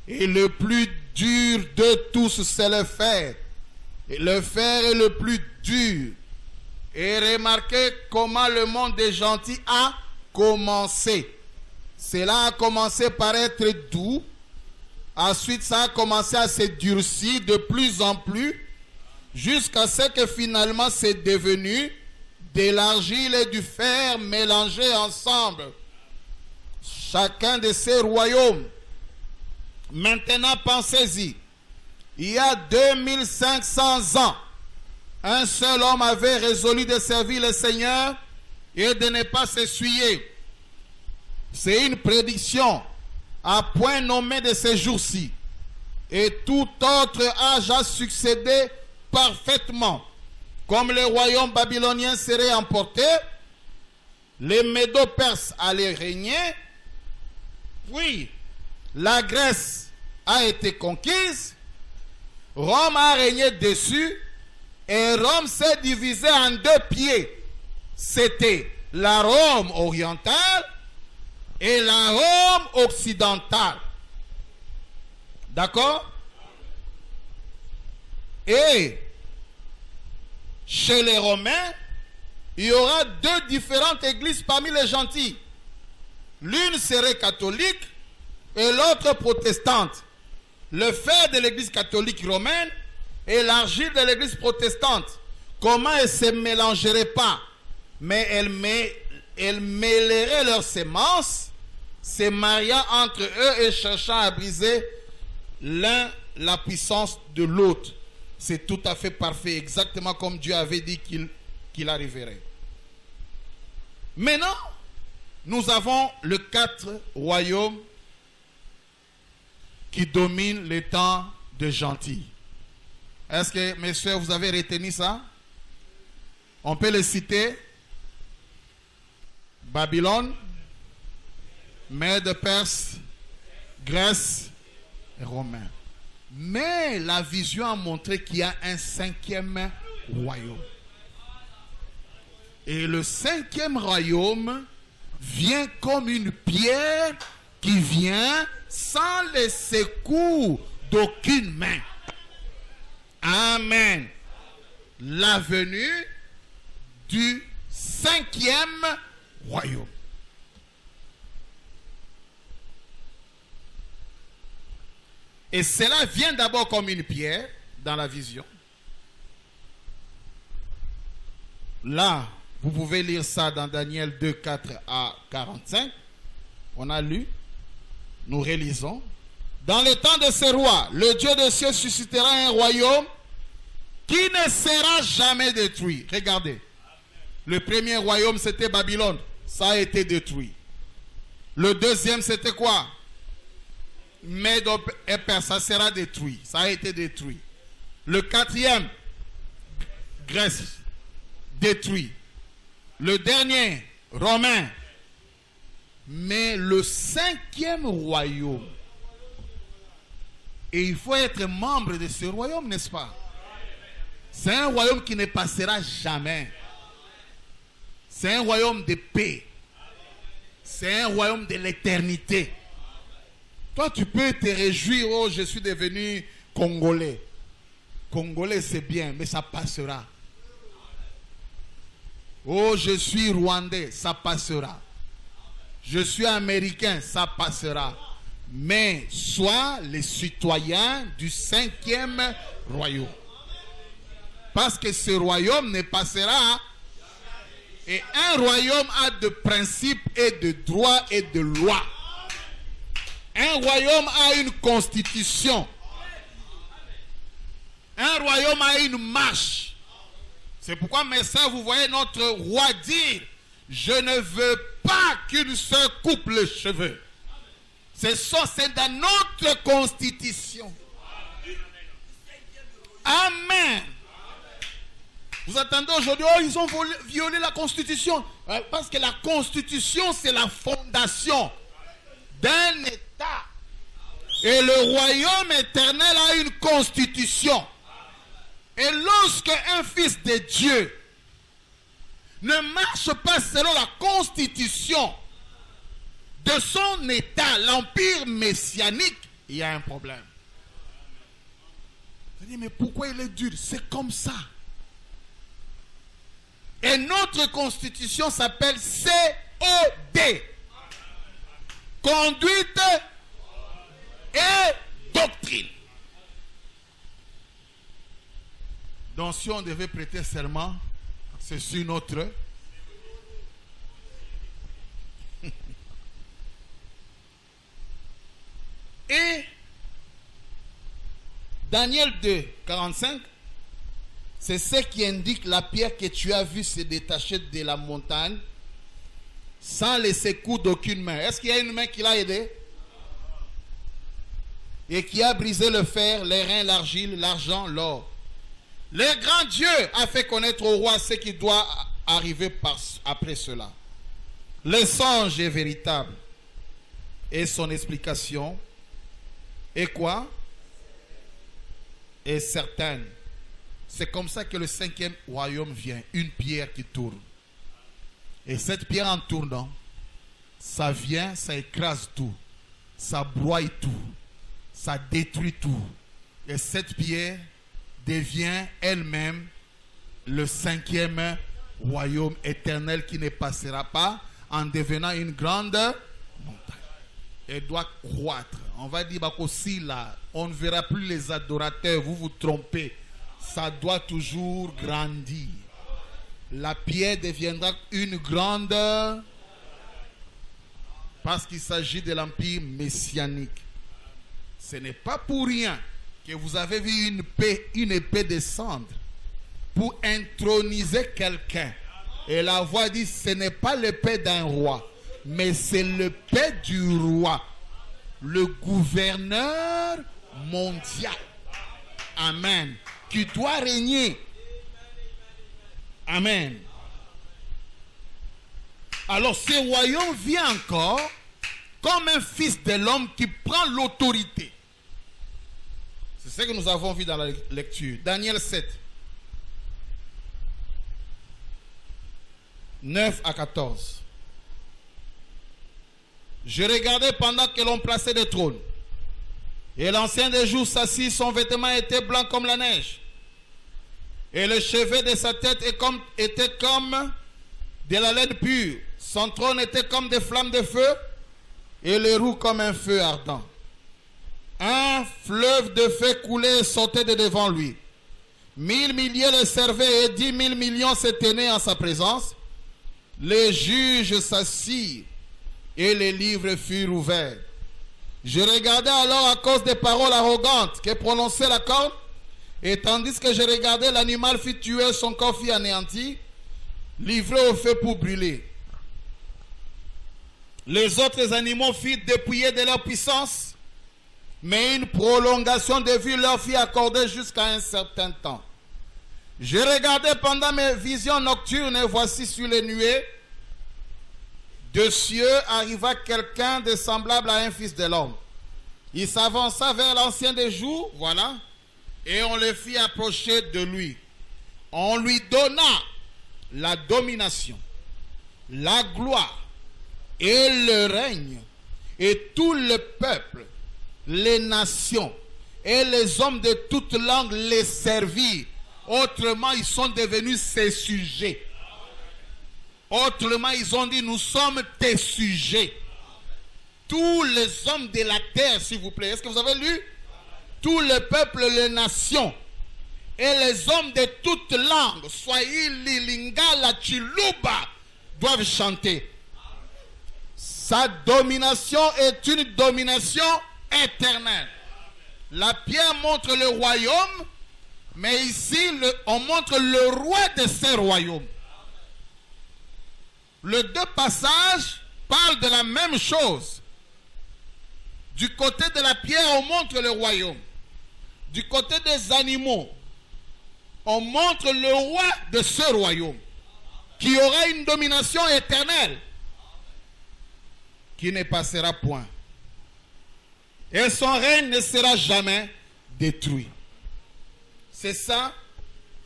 Et le plus dur de tous c'est le fer. Et le fer est le plus dur. Et remarquez comment le monde des gentils a commencé. Cela a commencé par être doux. Ensuite, ça a commencé à se durcir de plus en plus. Jusqu'à ce que finalement c'est devenu de l'argile et du fer mélangés ensemble. Chacun de ces royaumes. Maintenant, pensez-y. Il y a 2500 ans, un seul homme avait résolu de servir le Seigneur et de ne pas s'essuyer. C'est une prédiction à point nommé de ces jours-ci. Et tout autre âge a succédé parfaitement. Comme le royaume babylonien serait emporté, les Médo-Perses allaient régner, puis la Grèce a été conquise, Rome a régné dessus, et Rome s'est divisée en deux pieds. C'était la Rome orientale et la Rome occidentale. D'accord? Et chez les Romains, il y aura deux différentes églises parmi les gentils. L'une serait catholique et l'autre protestante. Le fer de l'église catholique romaine et l'argile de l'église protestante. Comment elles ne se mélangeraient pas? Mais elles mêleraient leurs semences, se mariant entre eux et cherchant à briser l'un la puissance de l'autre. C'est tout à fait parfait, exactement comme Dieu avait dit qu'il arriverait. Maintenant, nous avons les 4 royaumes qui dominent les temps de gentils. Est-ce que, mes soeurs, vous avez retenu ça? On peut les citer. Babylone, Mède, Perse, Grèce et Romains. Mais la vision a montré qu'il y a un 5e royaume. Et le 5e royaume vient comme une pierre qui vient sans les secours d'aucune main. Amen. La venue du 5e royaume. Et cela vient d'abord comme une pierre dans la vision. Là, vous pouvez lire ça dans Daniel 2, 4 à 45. On a lu. Nous relisons. Dans le temps de ce roi, le Dieu des cieux suscitera un royaume qui ne sera jamais détruit. Regardez. Le premier royaume, c'était Babylone. ça a été détruit. Le deuxième, c'était quoi? Mède et Perse, ça sera détruit. Ça a été détruit. Le quatrième, Grèce, détruit. Le dernier, Romain. Mais le cinquième royaume, et il faut être membre de ce royaume, n'est-ce pas? C'est un royaume qui ne passera jamais. C'est un royaume de paix. C'est un royaume de l'éternité. Toi, tu peux te réjouir, oh, je suis devenu Congolais. Congolais, c'est bien, mais ça passera. Oh, je suis Rwandais, ça passera. Je suis Américain, ça passera. Mais sois les citoyens du cinquième royaume. Parce que ce royaume ne passera. Et un royaume a de principes et de droits et de lois. Un royaume a une constitution. Un royaume a une marche. C'est pourquoi, mes sœurs, vous voyez notre roi dire: je ne veux pas qu'une sœur coupe les cheveux. C'est dans notre constitution. Amen. Vous attendez aujourd'hui, oh, ils ont violé la constitution. Parce que la constitution, c'est la fondation d'un État. Et le royaume éternel a une constitution. Et lorsque un fils de Dieu ne marche pas selon la constitution de son État, l'empire messianique, il y a un problème. Vous dites, mais pourquoi il est dur? C'est comme ça. Et notre constitution s'appelle COD. Conduite et doctrine. Donc si on devait prêter serment, c'est sur notre... Et Daniel 2, 45, c'est ce qui indique la pierre que tu as vue se détacher de la montagne sans laisser coup d'aucune main. Est-ce qu'il y a une main qui l'a aidé? Et qui a brisé le fer, les reins, l'argile, l'argent, l'or. Le grand Dieu a fait connaître au roi ce qui doit arriver après cela. Le songe est véritable. Et son explication est quoi? Est certaine. C'est comme ça que le cinquième royaume vient. Une pierre qui tourne. Et cette pierre en tournant, ça vient, ça écrase tout. Ça broie tout. Ça détruit tout. Et cette pierre devient elle-même le cinquième royaume éternel qui ne passera pas en devenant une grande montagne. Elle doit croître. On va dire aussi là, on ne verra plus les adorateurs, vous vous trompez. Ça doit toujours grandir. La pierre deviendra une grande parce qu'il s'agit de l'empire messianique. Ce n'est pas pour rien que vous avez vu une épée descendre pour introniser quelqu'un. Et la voix dit, ce n'est pas l'épée d'un roi, mais c'est l'épée du roi, le gouverneur mondial. Amen. Qui doit régner. Amen. Alors ce royaume vient encore comme un fils de l'homme qui prend l'autorité. C'est ce que nous avons vu dans la lecture. Daniel 7. 9 à 14. Je regardais pendant que l'on plaçait des trônes. Et l'ancien des jours s'assit, son vêtement était blanc comme la neige. Et le chevet de sa tête était comme de la laine pure. Son trône était comme des flammes de feu et les roues comme un feu ardent. Un fleuve de feu coulait et sortait de devant lui. 1000 milliers le servaient et 10 000 millions se tenaient en sa présence. Les juges s'assirent et les livres furent ouverts. Je regardais alors à cause des paroles arrogantes que prononçait la corne, et tandis que je regardais, l'animal fit tuer, son corps fit anéantir, livré au feu pour brûler. Les autres animaux furent dépouillés de leur puissance, mais une prolongation de vie leur fut accordée jusqu'à un certain temps. Je regardais pendant mes visions nocturnes et voici sur les nuées de cieux arriva quelqu'un de semblable à un fils de l'homme. Il s'avança vers l'ancien des jours, voilà, et on le fit approcher de lui. On lui donna la domination, la gloire et le règne, et tout le peuple, les nations et les hommes de toutes langues les servirent. Autrement, ils sont devenus ses sujets. Autrement, ils ont dit, nous sommes tes sujets. Tous les hommes de la terre, s'il vous plaît. Est-ce que vous avez lu? Tout le peuple, les nations et les hommes de toutes langues, Swahili, Lingala, Chiluba, doivent chanter. Sa domination est une domination éternelle. La pierre montre le royaume, mais ici, on montre le roi de ce royaume. Les deux passages parlent de la même chose. Du côté de la pierre, on montre le royaume. Du côté des animaux, on montre le roi de ce royaume, qui aura une domination éternelle, qui ne passera point. Et son règne ne sera jamais détruit. C'est ça.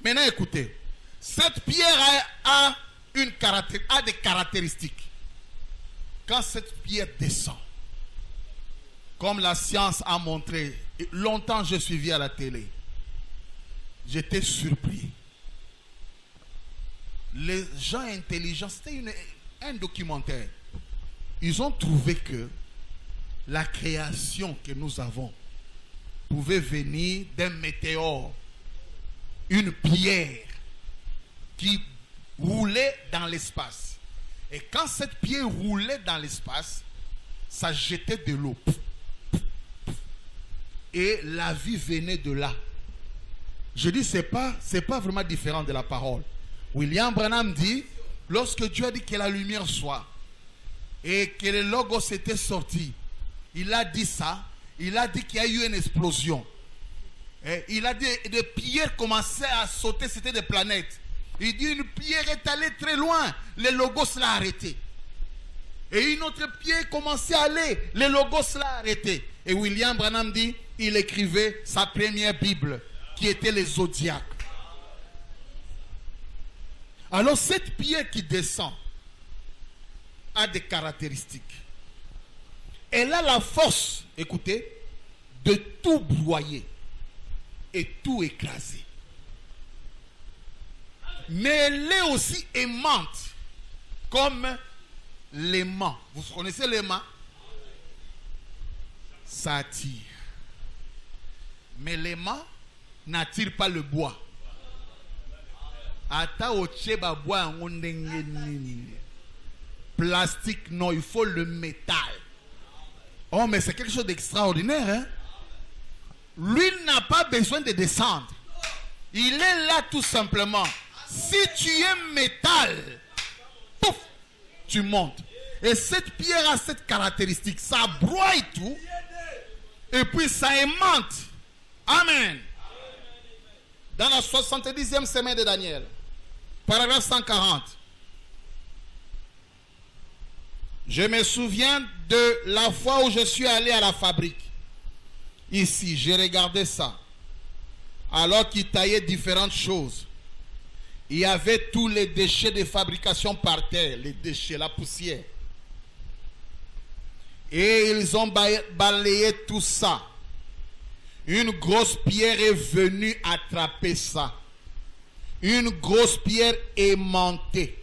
Maintenant, écoutez. Cette pierre a des caractéristiques. Quand cette pierre descend, comme la science a montré, longtemps je suivis à la télé, j'étais surpris. Les gens intelligents, c'était un documentaire. Ils ont trouvé que la création que nous avons pouvait venir d'un météore, une pierre qui roulait dans l'espace. Et quand cette pierre roulait dans l'espace, ça jetait de l'eau. Et la vie venait de là. Je dis, c'est pas vraiment différent de la parole. William Branham dit, lorsque Dieu a dit que la lumière soit, et que le logos était sorti, il a dit ça, il a dit qu'il y a eu une explosion. Et il a dit, des pierres commençaient à sauter, c'était des planètes. Il dit, une pierre est allée très loin, le logos l'a arrêté. Et une autre pierre commençait à aller, le logos l'a arrêté. Et William Branham dit, il écrivait sa première Bible, qui était les zodiaques. Alors cette pierre qui descend a des caractéristiques. Elle a la force, écoutez, de tout broyer et tout écraser. Mais elle est aussi aimante, comme l'aimant. Vous connaissez l'aimant? Ça attire. Mais l'aimant n'attire pas le bois. Ata ocheba bois plastique, non, il faut le métal. Oh, mais c'est quelque chose d'extraordinaire, hein? L'huile n'a pas besoin de descendre. Il est là tout simplement. Si tu es métal, pouf, tu montes. Et cette pierre a cette caractéristique. Ça broie tout. Et puis ça aimante. Amen. Dans la 70e semaine de Daniel, paragraphe 140. Je me souviens de la fois où je suis allé à la fabrique. Ici, j'ai regardé ça. Alors qu'ils taillaient différentes choses. Il y avait tous les déchets de fabrication par terre. Les déchets, la poussière. Et ils ont balayé tout ça. Une grosse pierre est venue attraper ça. Une grosse pierre aimantée.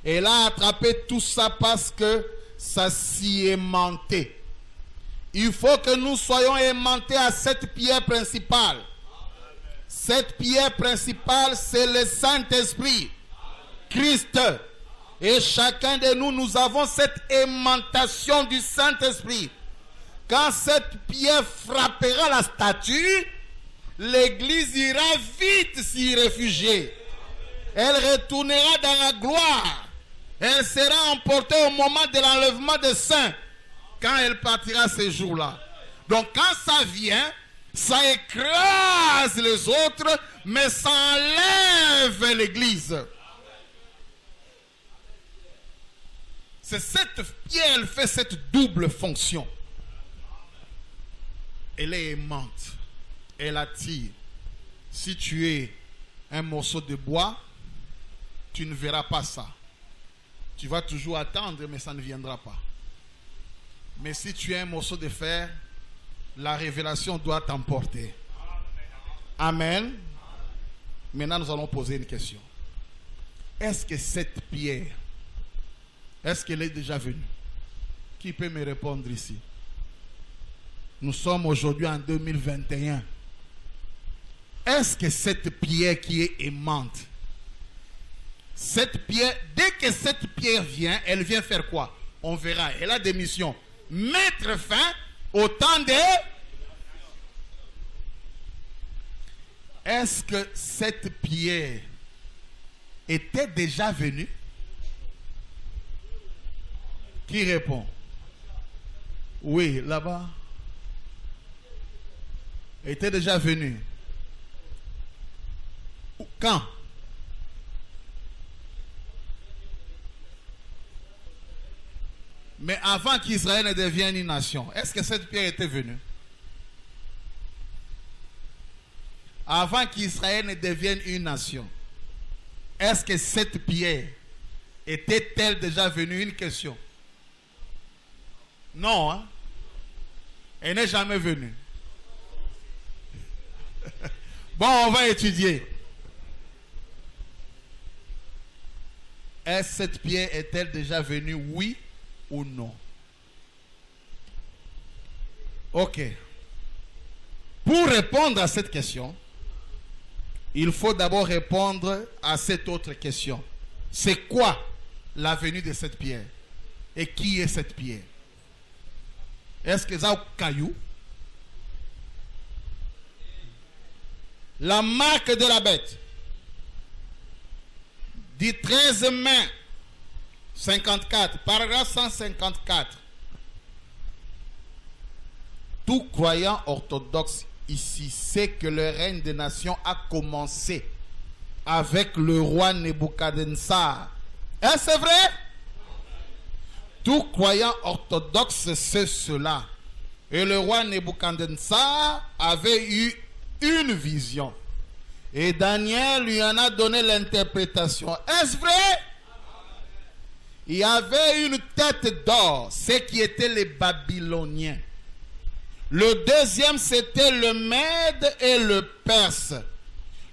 Elle a attrapé tout ça parce que ça s'y aimantait. Il faut que nous soyons aimantés à cette pierre principale. Cette pierre principale, c'est le Saint-Esprit, Christ. Et chacun de nous, nous avons cette aimantation du Saint-Esprit. Quand cette pierre frappera la statue, l'église ira vite s'y réfugier. Elle retournera dans la gloire. Elle sera emportée au moment de l'enlèvement des saints, quand elle partira ces jours-là. Donc quand ça vient, ça écrase les autres, mais ça enlève l'Église. C'est cette pierre, elle fait cette double fonction. Elle est aimante, elle attire. Si tu es un morceau de bois, tu ne verras pas ça. Tu vas toujours attendre, mais ça ne viendra pas. Mais si tu es un morceau de fer, la révélation doit t'emporter. Amen. Maintenant, nous allons poser une question. Est-ce que cette pierre, est-ce qu'elle est déjà venue? Qui peut me répondre ici? Nous sommes aujourd'hui en 2021. Est-ce que cette pierre qui est aimante, cette pierre, dès que cette pierre vient, elle vient faire quoi? On verra. Elle a des missions. Mettre fin au temps de... Est-ce que cette pierre était déjà venue? Qui répond? Oui, là-bas. Était déjà venue. Quand? Mais avant qu'Israël ne devienne une nation, est-ce que cette pierre était venue? Avant qu'Israël ne devienne une nation, est-ce que cette pierre était-elle déjà venue? Une question. Non, hein? Elle n'est jamais venue. Bon, on va étudier. Est-ce que cette pierre est-elle déjà venue? Oui ou non? Ok. Pour répondre à cette question, il faut d'abord répondre à cette autre question. C'est quoi la venue de cette pierre? Et qui est cette pierre? Est-ce que ça a caillou? La marque de la bête. Du 13 mai 54, paragraphe 154. Tout croyant orthodoxe ici sait que le règne des nations a commencé avec le roi Nebuchadnezzar. Est-ce vrai? Tout croyant orthodoxe sait cela. Et le roi Nebuchadnezzar avait eu une vision. Et Daniel lui en a donné l'interprétation. Est-ce vrai? Il y avait une tête d'or, ce qui étaient les Babyloniens. Le deuxième, c'était le Mède et le Perse.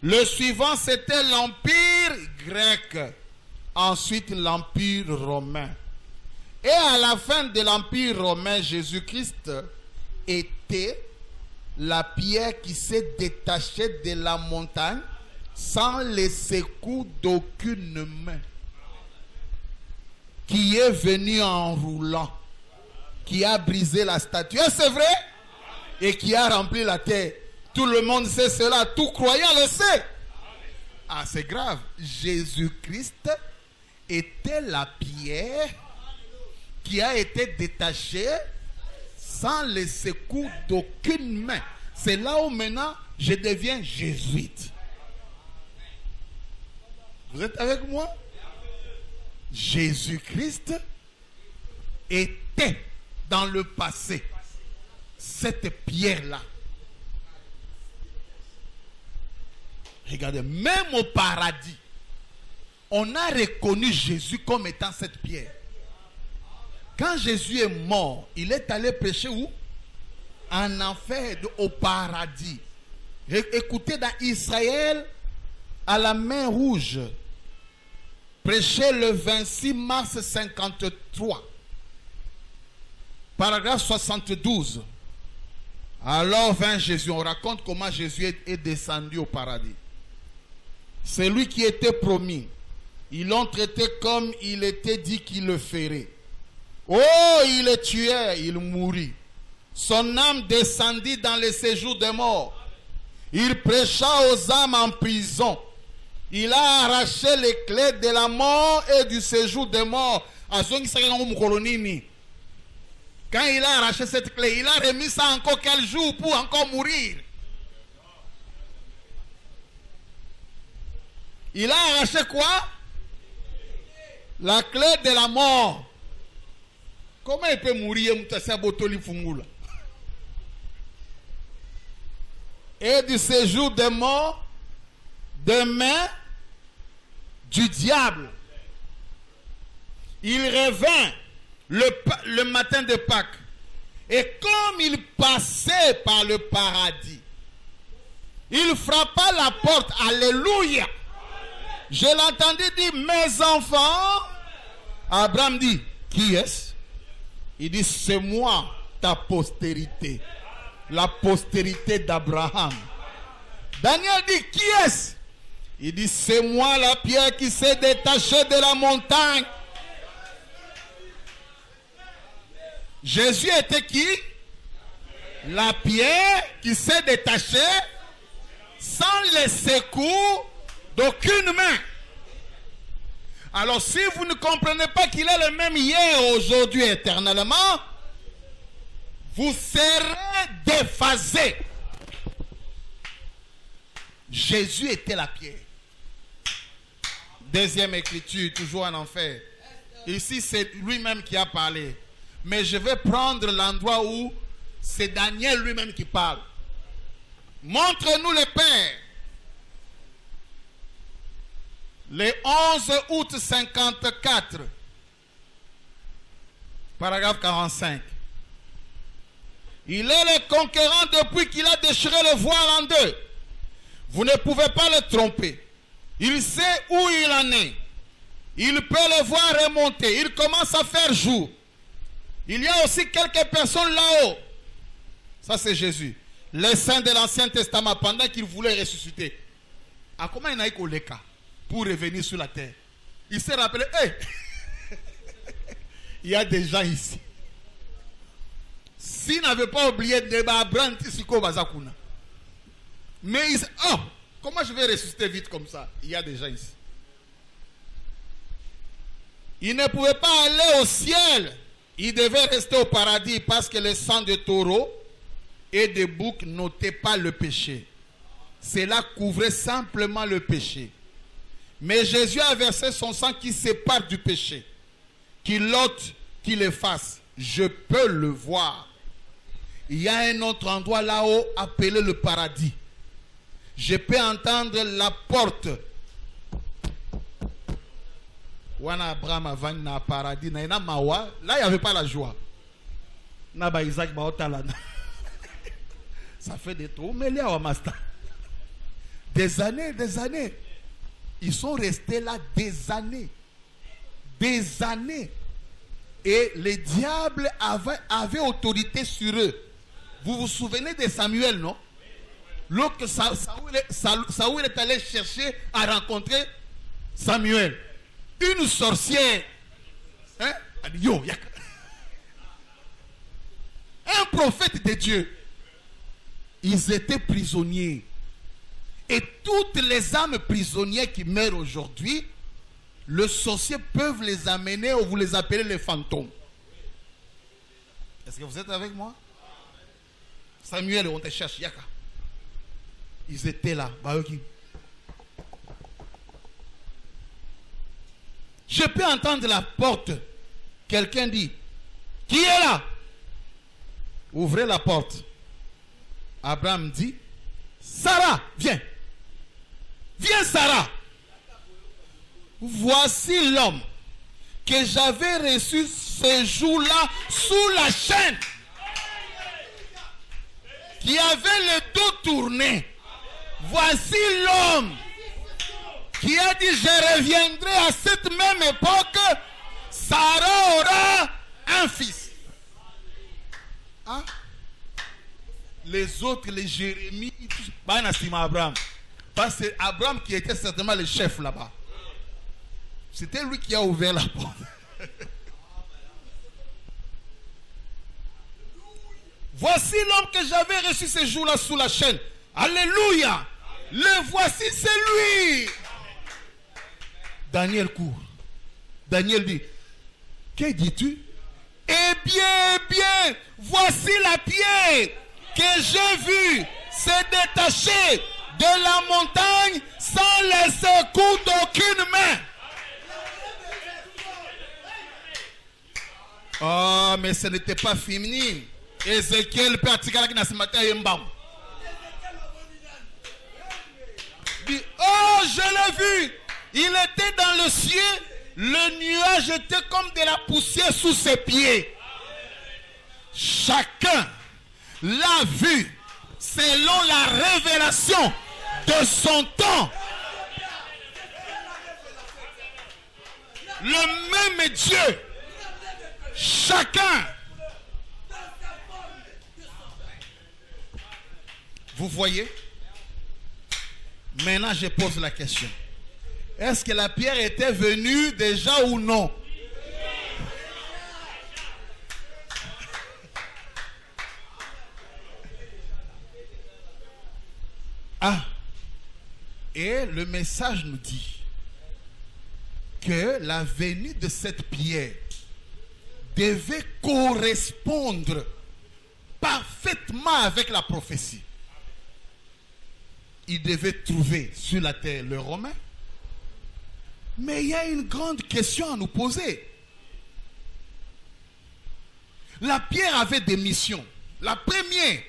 Le suivant, c'était l'Empire grec. Ensuite, l'Empire romain. Et à la fin de l'Empire romain, Jésus-Christ était la pierre qui s'est détachée de la montagne sans les secours d'aucune main, qui est venu en roulant, qui a brisé la statue. C'est vrai? Et qui a rempli la terre. Tout le monde sait cela, tout croyant le sait. Ah, c'est grave. Jésus-Christ était la pierre qui a été détachée sans les secours d'aucune main. C'est là où maintenant je deviens jésuite. Vous êtes avec moi? Jésus-Christ était dans le passé cette pierre-là. Regardez, même au paradis, on a reconnu Jésus comme étant cette pierre. Quand Jésus est mort, il est allé prêcher où? En enfer, au paradis. Écoutez, dans Israël, à la main rouge, prêché le 26 mars 53, paragraphe 72. Alors vint Jésus, on raconte comment Jésus est descendu au paradis. C'est lui qui était promis. Ils l'ont traité comme il était dit qu'il le ferait. Oh, il est tué, il mourut. Son âme descendit dans le séjour des morts. Il prêcha aux âmes en prison Il a arraché les clés de la mort et du séjour des morts. Quand il a arraché cette clé, il a remis ça encore quel jour pour encore mourir. Il a arraché quoi? La clé de la mort. Comment il peut mourir? Et du séjour des morts, des mains du diable. Il revint le matin de Pâques. Et comme il passait par le paradis, il frappa la porte. Alléluia. Je l'entendais dire, mes enfants. Abraham dit, qui est-ce? Il dit, c'est moi, ta postérité. La postérité d'Abraham. Daniel dit, qui est-ce? Il dit, c'est moi la pierre qui s'est détachée de la montagne. Jésus était qui? La pierre qui s'est détachée sans les secours d'aucune main. Alors si vous ne comprenez pas qu'il est le même hier, aujourd'hui, éternellement, vous serez déphasés. Jésus était la pierre. Deuxième écriture, toujours en enfer. Ici, c'est lui-même qui a parlé. Mais je vais prendre l'endroit où c'est Daniel lui-même qui parle. Montre-nous le Père. Le 11 août 54, paragraphe 45. Il est le conquérant depuis qu'il a déchiré le voile en deux. Vous ne pouvez pas le tromper. Il sait où il en est. Il peut le voir remonter. Il commence à faire jour. Il y a aussi quelques personnes là-haut. Ça c'est Jésus. Les saints de l'Ancien Testament, pendant qu'il voulait ressusciter. À comment il n'a eu le cas pour revenir sur la terre? Il s'est rappelé, hey, il y a des gens ici. S'il n'avait pas oublié de Abraham, mais il s'est, oh, comment je vais ressusciter vite comme ça? Il y a des gens ici. Il ne pouvait pas aller au ciel. Il devait rester au paradis parce que le sang de taureau et de bouc n'ôtait pas le péché. Cela couvrait simplement le péché. Mais Jésus a versé son sang qui sépare du péché, qui l'ôte, qui l'efface. Je peux le voir. Il y a un autre endroit là-haut appelé le paradis. Je peux entendre la porte. Là, il n'y avait pas la joie. Ça fait des trous, mais des années. Ils sont restés là des années. Des années. Et le diable avait autorité sur eux. Vous vous souvenez de Samuel, non? Lorsque Saoul est allé chercher à rencontrer Samuel. Une sorcière. Hein? Un prophète de Dieu. Ils étaient prisonniers. Et toutes les âmes prisonnières qui meurent aujourd'hui, le sorcier peut les amener ou vous les appelez les fantômes. Est-ce que vous êtes avec moi? Samuel, on te cherche. Yaka. Ils étaient là. Je peux entendre la porte. Quelqu'un dit, qui est là? Ouvrez la porte. Abraham dit, Sarah, viens. Viens Sarah. Voici l'homme que j'avais reçu ce jour-là sous la chaîne. Qui avait le dos tourné. Voici l'homme qui a dit, je reviendrai à cette même époque, Sarah aura un fils. Hein? Les autres, les Jérémie, Abraham. Parce que Abraham qui était certainement le chef là-bas. C'était lui qui a ouvert la porte. Voici l'homme que j'avais reçu ce jour-là sous la chaîne. Alléluia. Le voici, c'est lui. Daniel court. Daniel dit, que dis-tu? Eh bien, voici la pierre que j'ai vue se détacher de la montagne sans laisser coup d'aucune main. Oh, mais ce n'était pas fini. Ézéchiel dit, oh, je l'ai vu. Il était dans le ciel. Le nuage était comme de la poussière sous ses pieds. Chacun l'a vu selon la révélation de son temps. Le même Dieu. Chacun. Vous voyez? Maintenant, je pose la question. Est-ce que la pierre était venue déjà ou non? Ah. Et le message nous dit que la venue de cette pierre devait correspondre parfaitement avec la prophétie. Il devait trouver sur la terre le Romain. Mais il y a une grande question à nous poser. La pierre avait des missions. La première,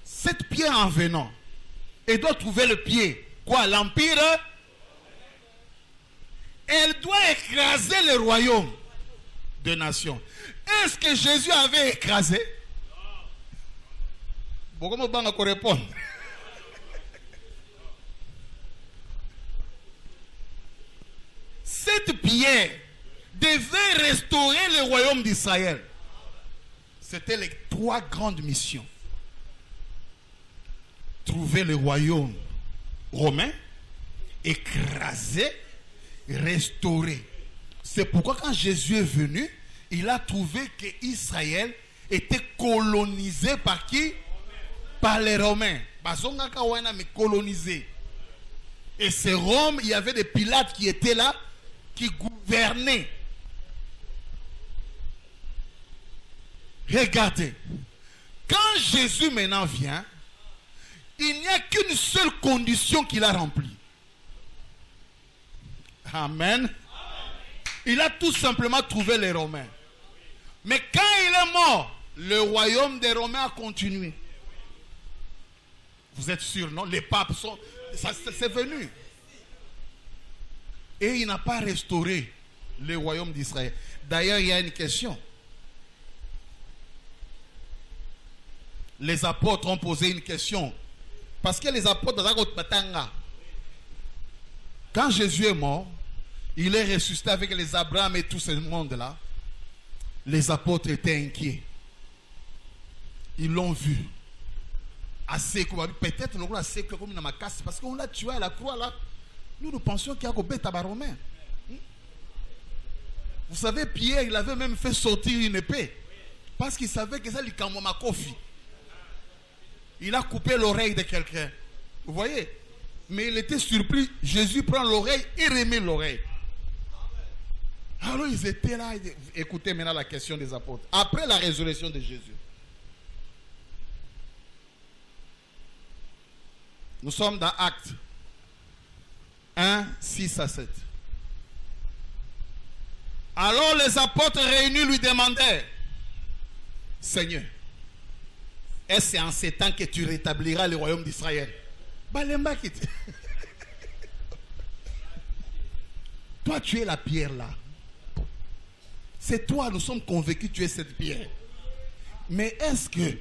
cette pierre en venant, elle doit trouver le pied. Quoi, l'empire? Elle doit écraser le royaume de nations. Est-ce que Jésus avait écrasé? Bon, comment on va répondre? Cette pierre devait restaurer le royaume d'Israël. C'était les 3 grandes missions. Trouver le royaume romain, écraser, restaurer. C'est pourquoi quand Jésus est venu, il a trouvé qu'Israël était colonisé par qui? Par les Romains. Mais colonisé. Et c'est Rome, il y avait des Pilates qui étaient là, qui gouvernaient. Regardez, quand Jésus maintenant vient, il n'y a qu'une seule condition qu'il a remplie. Amen. Il a tout simplement trouvé les Romains. Mais quand il est mort, le royaume des Romains a continué. Vous êtes sûr, non? Les papes sont... c'est venu. Et il n'a pas restauré le royaume d'Israël. D'ailleurs, il y a une question. Les apôtres ont posé une question. Parce que les apôtres, quand Jésus est mort, il est ressuscité avec les Abraham et tout ce monde-là. Les apôtres étaient inquiets. Ils l'ont vu. Peut-être qu'on l'a assez comme dans ma casse parce qu'on l'a tué à la croix là. Nous pensions qu'il y a un bête à romain. Vous savez, Pierre, il avait même fait sortir une épée. Parce qu'il savait que ça lui camou ma coffee. Il a coupé l'oreille de quelqu'un. Vous voyez? Mais il était surpris. Jésus prend l'oreille et remet l'oreille. Alors ils étaient là. Écoutez maintenant la question des apôtres. Après la résurrection de Jésus. Nous sommes dans Actes 1, 6 à 7. Alors les apôtres réunis lui demandèrent, Seigneur, est-ce en ces temps que tu rétabliras le royaume d'Israël? Toi, tu es la pierre là. C'est toi, nous sommes convaincus que tu es cette pierre. Mais est-ce que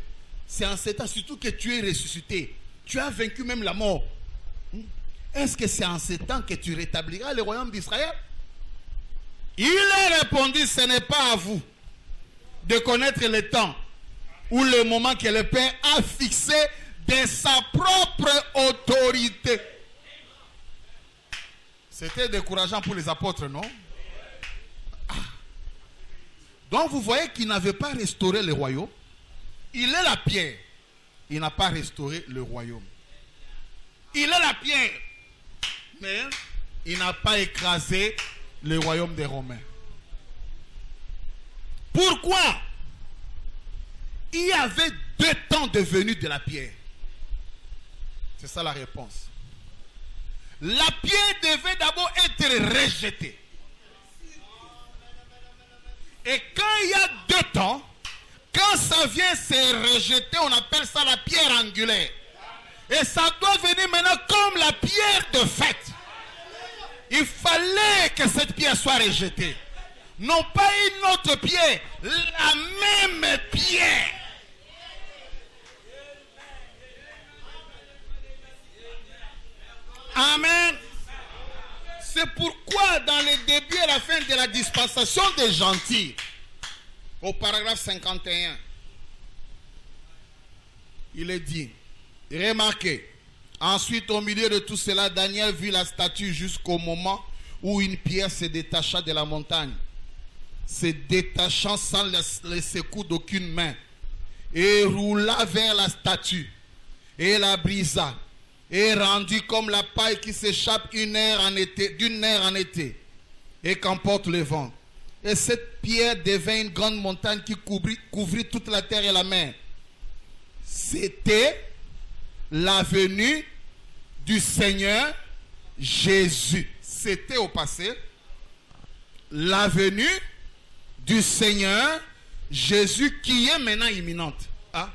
c'est en ces temps, surtout que tu es ressuscité, tu as vaincu même la mort? Est-ce que c'est en ces temps que tu rétabliras le royaume d'Israël? Il a répondu, ce n'est pas à vous de connaître le temps ou le moment que le Père a fixé de sa propre autorité. C'était décourageant pour les apôtres, non? Ah. Donc vous voyez qu'il n'avait pas restauré le royaume. Il est la pierre. Il n'a pas restauré le royaume. Il est la pierre. Mais il n'a pas écrasé le royaume des Romains. Pourquoi? Il y avait 2 temps de venue de la pierre. C'est ça la réponse. La pierre devait d'abord être rejetée. Et quand il y a 2 temps, quand ça vient se rejeter, on appelle ça la pierre angulaire. Et ça doit venir maintenant comme la pierre de fête. Il fallait que cette pierre soit rejetée. Non pas une autre pierre, la même pierre. Amen. C'est pourquoi dans les débuts et la fin de la dispensation des gentils, au paragraphe 51, il est dit, remarquez, ensuite au milieu de tout cela, Daniel vit la statue jusqu'au moment où une pierre se détacha de la montagne, se détachant sans les secours d'aucune main, et roula vers la statue, et la brisa, et rendit comme la paille qui s'échappe d'une aire en été, et qu'emporte le vent. Et cette pierre devint une grande montagne qui couvrit toute la terre et la mer. C'était la venue du Seigneur Jésus. C'était au passé. La venue du Seigneur Jésus qui est maintenant imminente. Hein?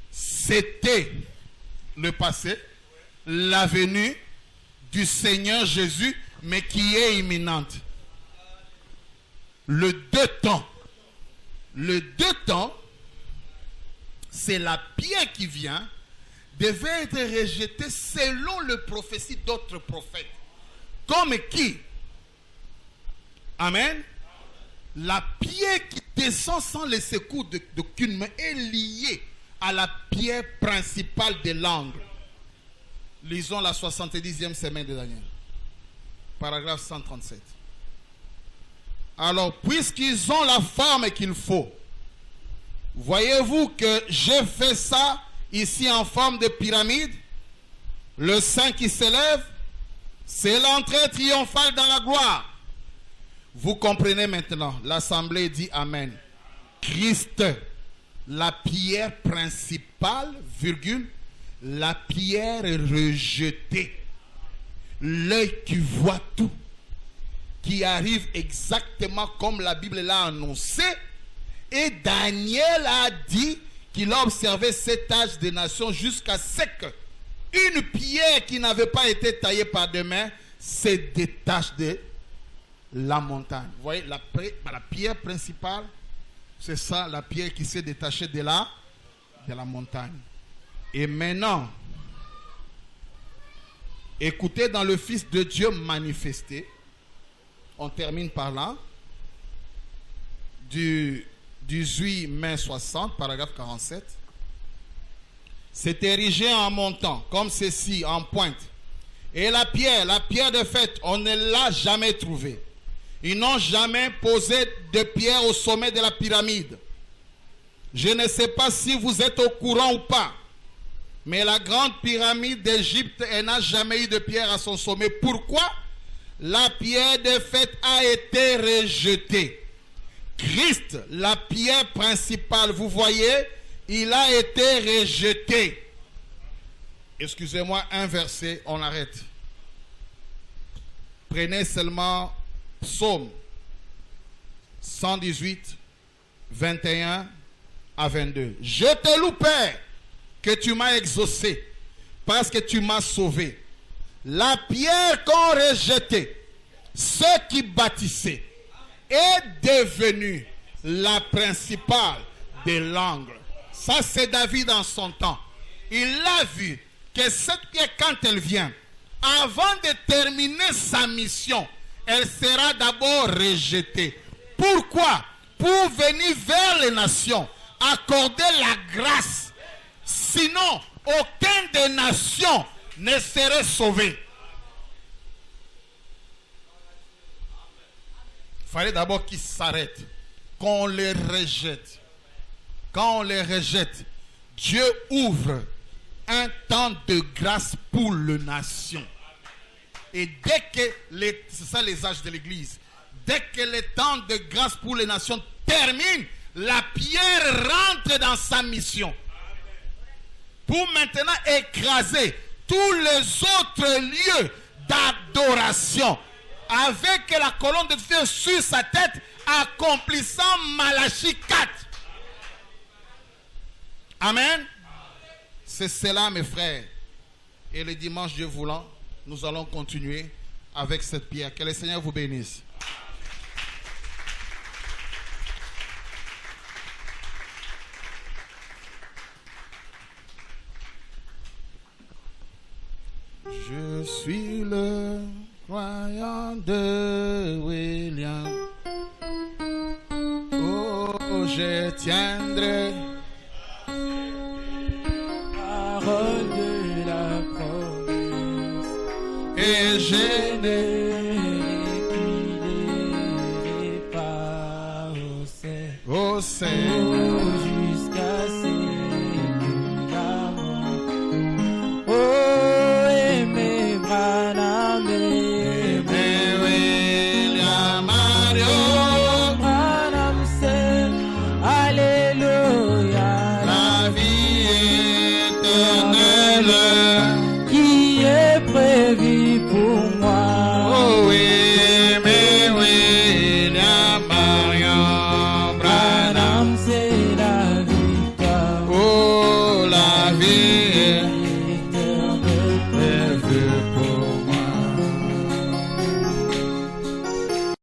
C'était le passé, la venue du Seigneur Jésus, mais qui est imminente. Le 2 temps. Le 2 temps, c'est la pierre qui vient, devait être rejetée selon le prophétie d'autres prophètes. Comme qui? Amen. La pierre qui descend sans les secours d'aucune main est liée à la pierre principale de l'angle. Lisons la 70e semaine de Daniel. Paragraphe 137. Alors, puisqu'ils ont la forme qu'il faut, voyez-vous que j'ai fait ça ici en forme de pyramide? Le sein qui s'élève, c'est l'entrée triomphale dans la gloire. Vous comprenez maintenant. L'assemblée dit Amen. Christ, la pierre principale, virgule, la pierre rejetée. L'œil qui voit tout, qui arrive exactement comme la Bible l'a annoncé. Et Daniel a dit qu'il a observé cet âge des nations jusqu'à ce qu'une pierre qui n'avait pas été taillée par des mains se détache de la montagne. Vous voyez, la pierre principale, c'est ça, la pierre qui s'est détachée de la montagne. Et maintenant, écoutez dans le Fils de Dieu manifesté, on termine par là, du 18 mai 60, paragraphe 47. C'est érigé en montant, comme ceci, en pointe. Et la pierre de fête, on ne l'a jamais trouvée. Ils n'ont jamais posé de pierre au sommet de la pyramide. Je ne sais pas si vous êtes au courant ou pas, mais la grande pyramide d'Égypte, elle n'a jamais eu de pierre à son sommet. Pourquoi? La pierre de fête a été rejetée. Christ, la pierre principale, vous voyez, il a été rejeté. Excusez-moi, un verset, on arrête. Prenez seulement Psaume 118, 21 à 22. Je te loue, Père, que tu m'as exaucé, parce que tu m'as sauvé. La pierre qu'ont rejetée ceux qui bâtissaient est devenue la principale de l'angle. Ça, c'est David en son temps. Il a vu que cette pierre, quand elle vient, avant de terminer sa mission, elle sera d'abord rejetée. Pourquoi? Pour venir vers les nations, accorder la grâce. Sinon, aucune des nations ne serait sauvée. Il fallait d'abord qu'ils s'arrêtent, qu'on les rejette. Quand on les rejette, Dieu ouvre un temps de grâce pour les nations. Et dès que c'est ça les âges de l'église, dès que le temps de grâce pour les nations termine, la pierre rentre dans sa mission. Pour maintenant écraser tous les autres lieux d'adoration avec la colonne de feu sur sa tête, accomplissant Malachie 4. Amen. C'est cela, mes frères. Et le dimanche, Dieu voulant, nous allons continuer avec cette pierre. Que le Seigneur vous bénisse. Je suis le croyant de William. Oh, je tiendrai Parole de la promesse, et je ne reculerai pas au Seigneur jusqu'à ce que l'amour. Oh, aimé Branham, aimé William Mario, Branham, c'est Alléluia, la vie éternelle qui est prévue pour moi. Oh, aimé William Marion Branham, Branham, c'est la victoire. oh, la vie